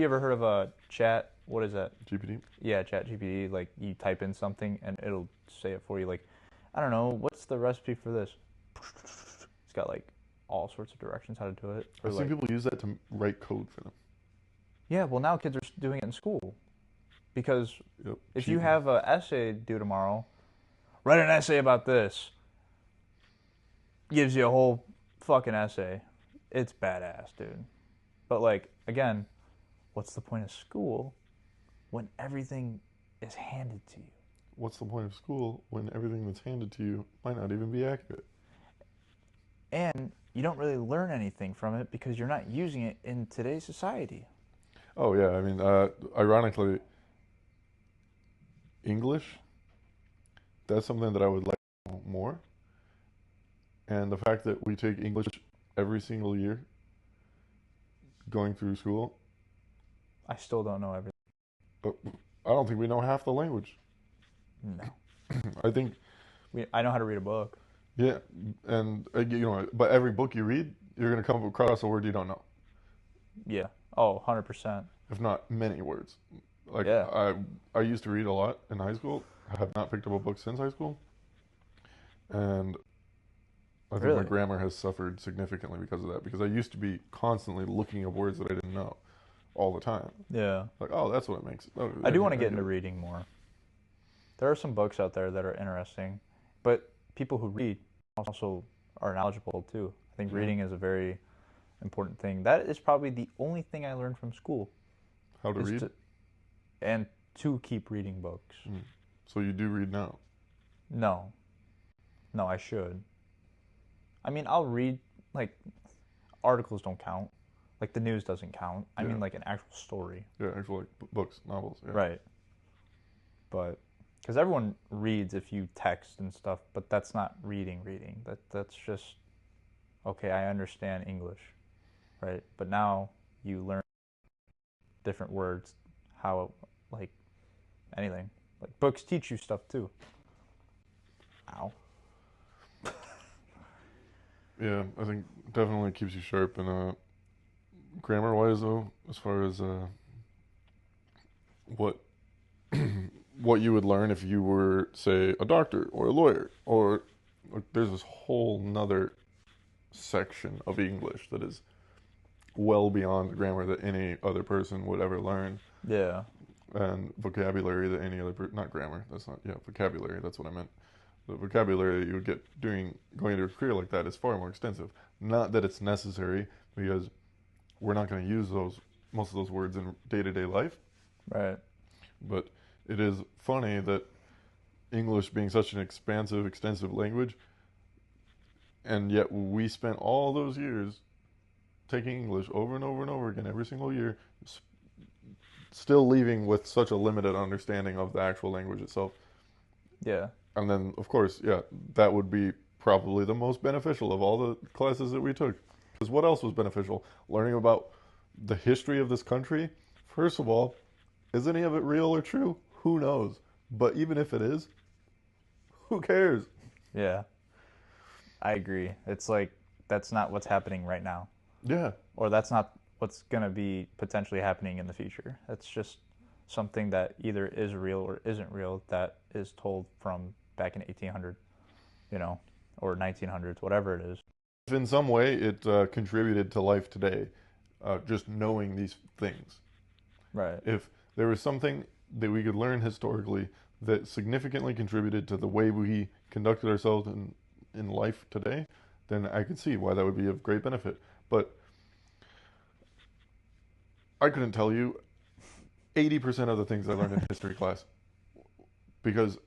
ever heard of a chat? What is that? GPT. Yeah, ChatGPT. Like, you type in something, and it'll say it for you. Like, I don't know, what's the recipe for this? It's got, like, all sorts of directions how to do it. Or I've seen people use that to write code for them. Yeah, well, now kids are doing it in school. Because Yep. if you have an essay due tomorrow, write an essay about this. Gives you a whole fucking essay. It's badass, dude. But, like, again, what's the point of school when everything is handed to you? What's the point of school when everything that's handed to you might not even be accurate? and you don't really learn anything from it because you're not using it in today's society. Oh yeah, I mean, ironically, English, that's something that I would like more. And the fact that we take English every single year going through school, I still don't know everything. but I don't think we know half the language. No. I think, I know how to read a book. yeah, and but every book you read, you're gonna come across a word you don't know, Yeah. Oh, 100%. if not many words. Like Yeah. I used to read a lot in high school. I have not picked up a book since high school, and I think my Really? grammar has suffered significantly because of that. Because I used to be constantly looking up words that I didn't know all the time. Yeah. Like, oh, that's what it makes. Oh, I do want to get into reading more. There are some books out there that are interesting, but people who read also are knowledgeable too. I think Yeah. reading is a very important thing. That is probably the only thing I learned from school. How to is read. and to keep reading books. So you do read now. No. No, I should. I mean, I'll read, like, articles don't count. Like, the news doesn't count. I Yeah. mean, like, an actual story. Yeah, actual like books, novels. Yeah. Right. But, because everyone reads if you text and stuff, but that's not reading. That's just, okay, I understand English, right? But now you learn different words, how, like, anything. Like, books teach you stuff, too. Ow. Yeah, I think definitely keeps you sharp. And grammar-wise, though, as far as what what you would learn if you were, say, a doctor or a lawyer, or like, there's this whole nother section of English that is well beyond the grammar that any other person would ever learn, Yeah. and vocabulary that any other not grammar. That's not vocabulary. That's what I meant. The vocabulary that you would get going into a career like that is far more extensive. Not that it's necessary, because we're not going to use most of those words in day-to-day life. Right. But it is funny that English being such an expansive, extensive language, and yet we spent all those years taking English over and over and over again every single year, still leaving with such a limited understanding of the actual language itself. Yeah. And then, of course, that would be probably the most beneficial of all the classes that we took. Because what else was beneficial? Learning about the history of this country. First of all, is any of it real or true? Who knows? But even if it is, who cares? Yeah. I agree. It's like that's not what's happening right now, Yeah. or that's not what's going to be potentially happening in the future. That's just something that either is real or isn't real that is told from back in 1800, or 1900s, whatever it is. If in some way it contributed to life today, just knowing these things. Right. If there was something that we could learn historically that significantly contributed to the way we conducted ourselves in life today, then I could see why that would be of great benefit. But I couldn't tell you 80% of the things I learned in history class. Because,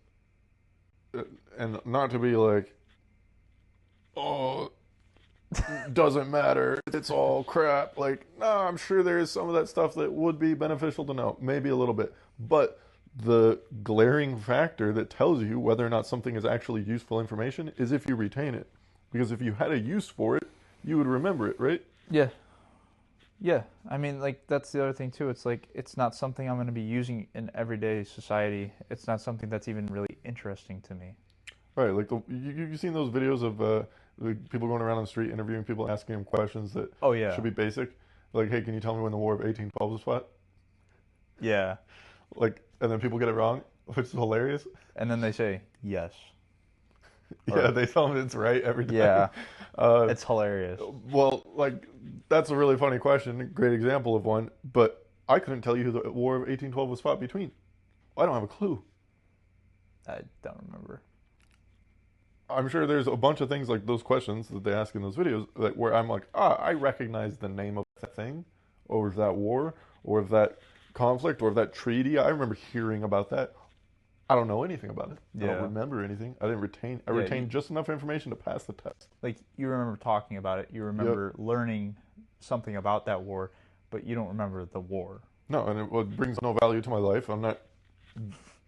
and not to be like, oh, doesn't matter, it's all crap. Like, no, I'm sure there is some of that stuff that would be beneficial to know, maybe a little bit. But the glaring factor that tells you whether or not something is actually useful information is if you retain it. Because if you had a use for it, you would remember it, right? Yeah. Yeah. I mean, like, that's the other thing, too. It's like, it's not something I'm going to be using in everyday society. It's not something that's even really interesting to me. Right, like you've seen those videos of like people going around on the street interviewing people, asking them questions that Oh, yeah. should be basic. Like, hey, can you tell me when the War of 1812 was fought? Yeah. Like, and then people get it wrong, which is hilarious. And then they say, yes. Yeah, they tell them it's right every time. Yeah. It's hilarious. Well, like, that's a really funny question, a great example of one, but I couldn't tell you who the War of 1812 was fought between. I don't have a clue. I don't remember. I'm sure there's a bunch of things like those questions that they ask in those videos that where I'm like, I recognize the name of that thing, or of that war, or of that conflict, or of that treaty. I remember hearing about that. I don't know anything about it. I Yeah. don't remember anything. I didn't retain. I Yeah, retained just enough information to pass the test. Like you remember talking about it, you remember learning something about that war, but you don't remember the war. No, and it brings no value to my life. I'm not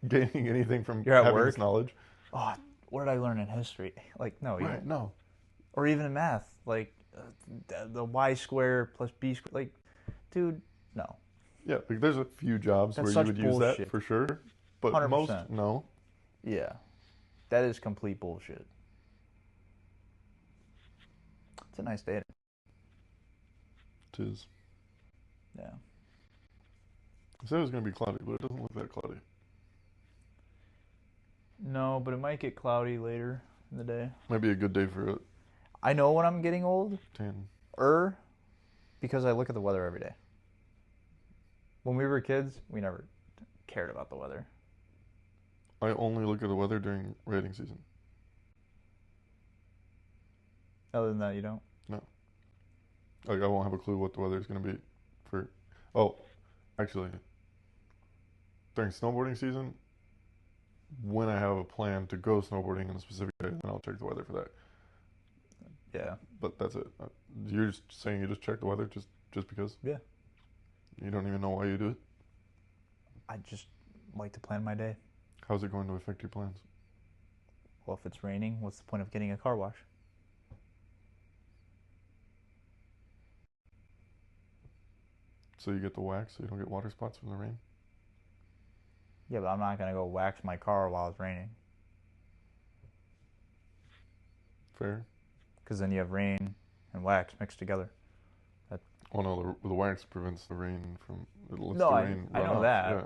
gaining anything from You're at having work? this knowledge. Oh, what did I learn in history? Like no, you Right? don't. No. Or even in math, like the y squared plus b squared. Like, dude, no. Yeah, like there's a few jobs That's where you such would use bullshit. that for sure, but 100%. most no. Yeah, that is complete bullshit. It's a nice day. It is. Yeah. I said it was gonna be cloudy, but it doesn't look that cloudy. No, but it might get cloudy later in the day. Might be a good day for a I know when I'm getting old, tan. because I look at the weather every day. When we were kids, we never cared about the weather. I only look at the weather during rating season. Other than that, you don't? No. Like I won't have a clue what the weather is gonna be for. Oh, actually, during snowboarding season, when I have a plan to go snowboarding in a specific day, then I'll check the weather for that. Yeah. But that's it. You're just saying you just check the weather just because? Yeah. You don't even know why you do it? I just like to plan my day. How's it going to affect your plans? Well, if it's raining, what's the point of getting a car wash? So you get the wax so you don't get water spots from the rain? Yeah, but I'm not going to go wax my car while it's raining. Fair. Because then you have rain and wax mixed together. Oh no, the wax prevents the rain from. It lets No, the I rain know run off. that. Yeah.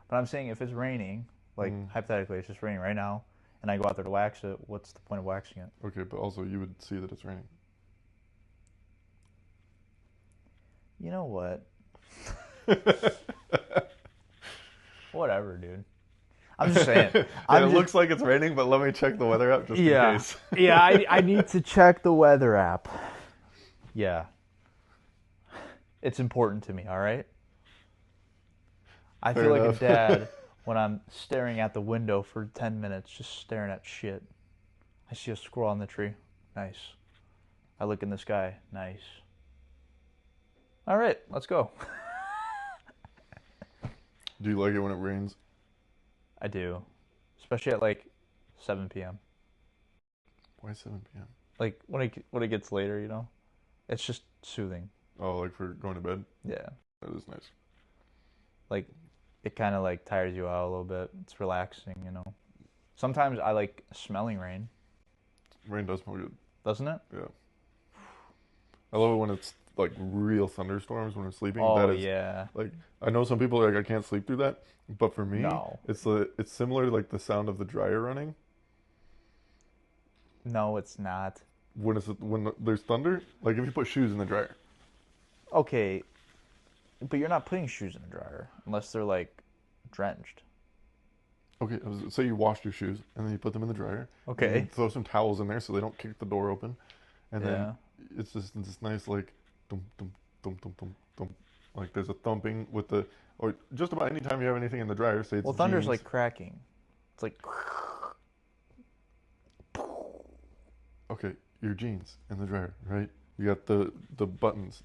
But I'm saying if it's raining, like hypothetically it's just raining right now, and I go out there to wax it, what's the point of waxing it? Okay, but also you would see that it's raining. You know what? Whatever, dude. I'm just saying. It looks like it's raining, but let me check the weather app just in case. Yeah, I need to check the weather app. Yeah. It's important to me, all right? I Fair feel like enough. a dad when I'm staring at the window for 10 minutes, just staring at shit. I see a squirrel on the tree. Nice. I look in the sky. Nice. All right, let's go. Do you like it when it rains? I do. Especially at like 7 p.m. Why 7 p.m.? Like when it gets later, you know? It's just soothing. Oh, like for going to bed? Yeah. That is nice. Like it kind of like tires you out a little bit. It's relaxing, you know. Sometimes I like smelling rain. Rain does smell good. Doesn't it? Yeah. I love it when it's like real thunderstorms when I'm sleeping. Oh, that is, yeah. Like I know some people are like I can't sleep through that, but for me, No. it's similar to like the sound of the dryer running. No, it's not. When there's thunder, like if you put shoes in the dryer. Okay, but you're not putting shoes in a dryer unless they're like drenched. Okay, say you washed your shoes and then you put them in the dryer. Okay. And you throw some towels in there so they don't kick the door open, and Yeah. then it's just this nice like dum dum dum dum dum dum. Like there's a thumping with the or just about any time you have anything in the dryer. Say it's Well, thunder's jeans. like cracking. It's like Okay, your jeans in the dryer, right? You got the buttons,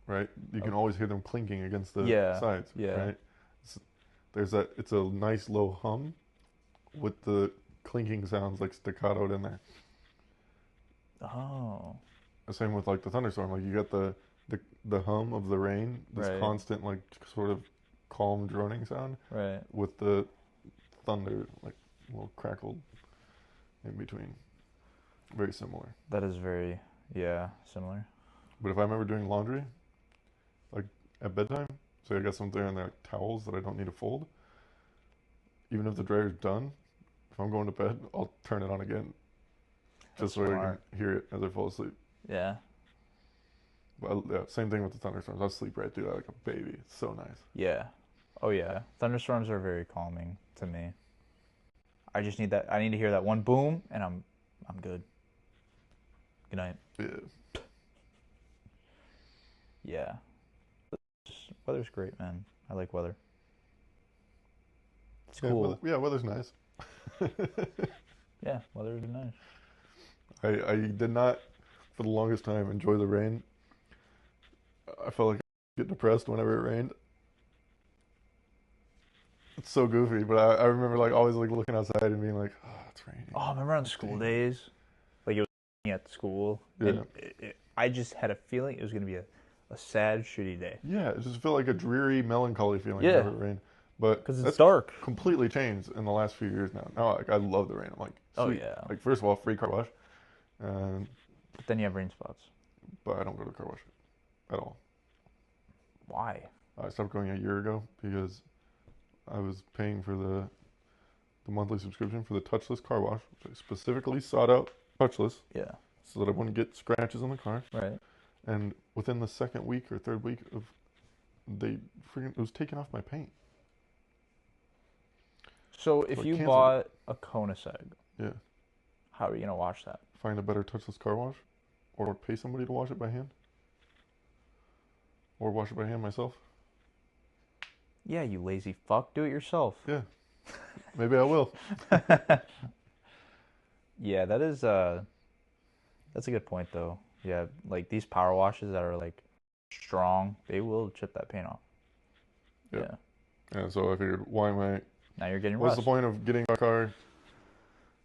right? You can always hear them clinking against the Yeah, sides, yeah. right? There's that. It's a nice low hum with the clinking sounds like staccatoed in there. oh. The same with like the thunderstorm. Like you got the hum of the rain, this Right. constant like sort of calm droning sound Right. with the thunder like a little crackled in between. Very similar. That is very similar. But if I'm ever doing laundry, like at bedtime, say I got something in there, like towels that I don't need to fold, even if the dryer's done, if I'm going to bed, I'll turn it on again. That's Just so I smart. can hear it as I fall asleep. Yeah. Well, yeah, same thing with the thunderstorms. I'll sleep right through that like a baby. It's so nice. Yeah. Oh yeah. Thunderstorms are very calming to me. I just need that. I need to hear that one boom, and I'm good. Good night. Yeah. Yeah. Weather's great, man. I like weather. It's cool. Weather's nice. Yeah, weather's been nice. I did not, for the longest time, enjoy the rain. I felt like I get depressed whenever it rained. It's so goofy, but I remember like always like looking outside and being like, oh, it's raining. Oh, remember on school days? Like it was at school. Yeah. And I just had a feeling it was going to be a sad, shitty day. Yeah, it just felt like a dreary, melancholy feeling Yeah. whenever it rained. But Because it's that's dark. completely changed in the last few years now. Now like, I love the rain. I'm like, Oh, sweet. yeah. Like first of all, free car wash. And But then you have rain spots. but I don't go to the car wash at all. Why? I stopped going a year ago because I was paying for the monthly subscription for the touchless car wash, which I specifically sought out touchless Yeah. so that I wouldn't get scratches on the car. Right. And within the second week or third week of it was taking off my paint. So if So I you canceled bought a Koenigsegg, Yeah. how are you going to wash that? Find a better touchless car wash, or pay somebody to wash it by hand, or wash it by hand myself. Yeah, you lazy fuck. Do it yourself. Yeah, maybe I will. Yeah, that's a good point though. Yeah, like these power washes that are like strong, they will chip that paint off. Yeah. Yeah. And so I figured, why am I? Now you're getting What's rust. the point of getting a car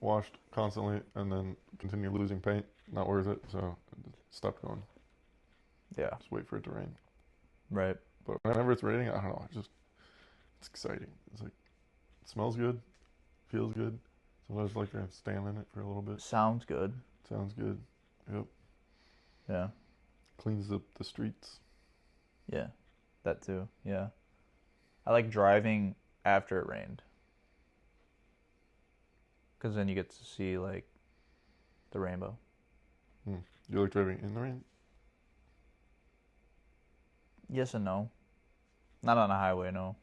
washed constantly and then continue losing paint? Not worth it. So I stopped going. Yeah. Just wait for it to rain. Right. But whenever it's raining, I don't know. It's exciting. It's like it smells good, feels good. Sometimes I like to stand in it for a little bit. Sounds good. Sounds good. Yep. Yeah. Cleans up the streets. Yeah. That too. Yeah. I like driving after it rained. Because then you get to see like the rainbow. You like driving in the rain? Yes and no. Not on a highway, no.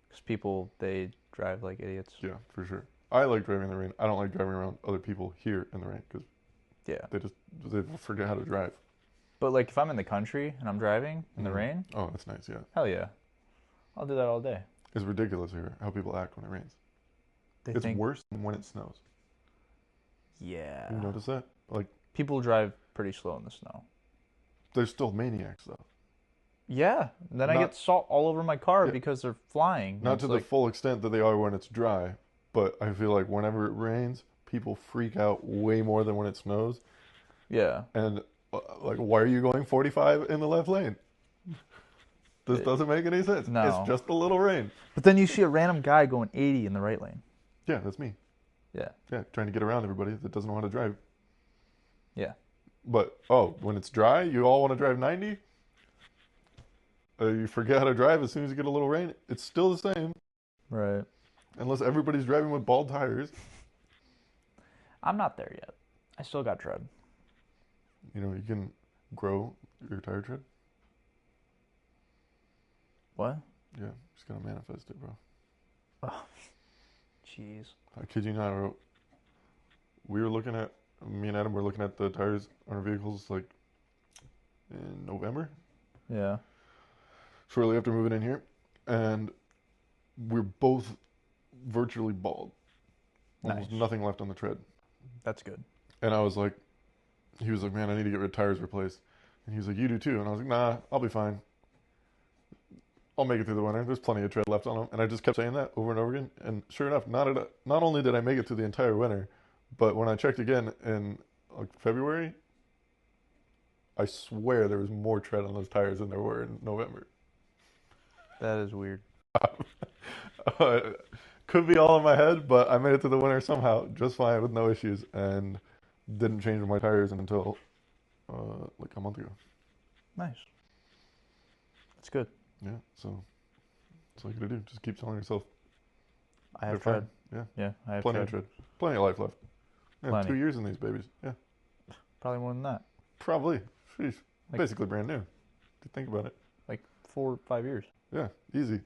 Because people, they drive like idiots. Yeah, for sure. I like driving in the rain. I don't like driving around other people here in the rain because Yeah. they forget how to drive. But like if I'm in the country and I'm driving in the rain, Oh, that's nice. Yeah, hell yeah. I'll do that all day. it's ridiculous here how people act when it rains. They It's think, worse than when it snows. yeah. You notice that? Like People drive pretty slow in the snow. there's still maniacs though. Yeah. Then I Not- get salt all over my car Yeah. because they're flying. Not It's to like, the full extent that they are when it's dry, but I feel like whenever it rains, people freak out way more than when it snows. yeah. And like, why are you going 45 in the left lane? This doesn't make any sense. No. It's just a little rain. But then you see a random guy going 80 in the right lane. Yeah, that's me. Yeah. Yeah, trying to get around everybody that doesn't know how to drive. Yeah. But when it's dry, you all want to drive 90. You forget how to drive as soon as you get a little rain. It's still the same, Right. unless everybody's driving with bald tires. I'm not there yet. I still got tread. You know, you can grow your tire tread. What? Yeah, just gotta manifest it, bro. Oh, jeez. I kid you not, bro. Me and Adam were looking at the tires on our vehicles like in November, Yeah. shortly after moving in here, and we're both virtually bald. Almost Nice. nothing left on the tread. That's good. And I was like, he was like, man, I need to get tires replaced. And he was like, you do too. And I was like, nah, I'll be fine. I'll make it through the winter. There's plenty of tread left on them. And I just kept saying that over and over again. And sure enough, not only did I make it through the entire winter, but when I checked again in like February, I swear there was more tread on those tires than there were in November. That is weird. Could be all in my head, but I made it through the winter somehow, just fine with no issues, and didn't change my tires until like a month ago. Nice. That's good. Yeah, so that's all you gotta do. Just keep telling yourself I have they're tread. fine. Yeah, I have Plenty of tread. tread. Plenty of life left. Yeah, Plenty. 2 years in these babies. Yeah, Probably more than that. probably. Sheesh. Like- Basically brand new. If you think about it. Like 4 or 5 years. Yeah, easy.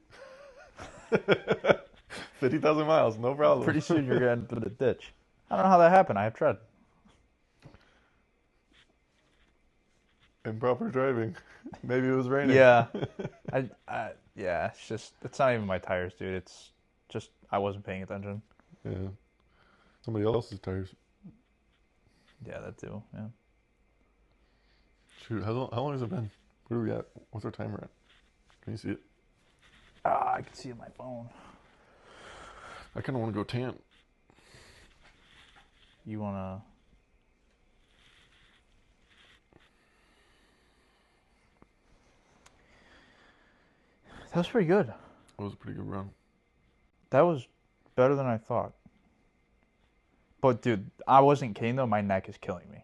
50,000 miles, no problem. Pretty soon you're going to end up in a ditch. I don't know how that happened. I have tread. Improper driving. Maybe it was raining. Yeah. Yeah, it's not even my tires, dude. It's Just I wasn't paying attention. Yeah. Somebody else's tires. Yeah, that too. Yeah. Shoot, how long has it been? Where do we at? What's our timer at? Can you see it? I can see it on my phone. I kind of want to go tan. You wanna? That was pretty good. That was a pretty good run. That was better than I thought. But dude, I wasn't kidding though. My neck is killing me.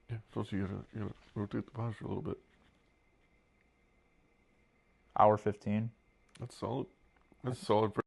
Yeah, plus you gotta rotate the posture a little bit. Hour 15. That's solid. That's solid for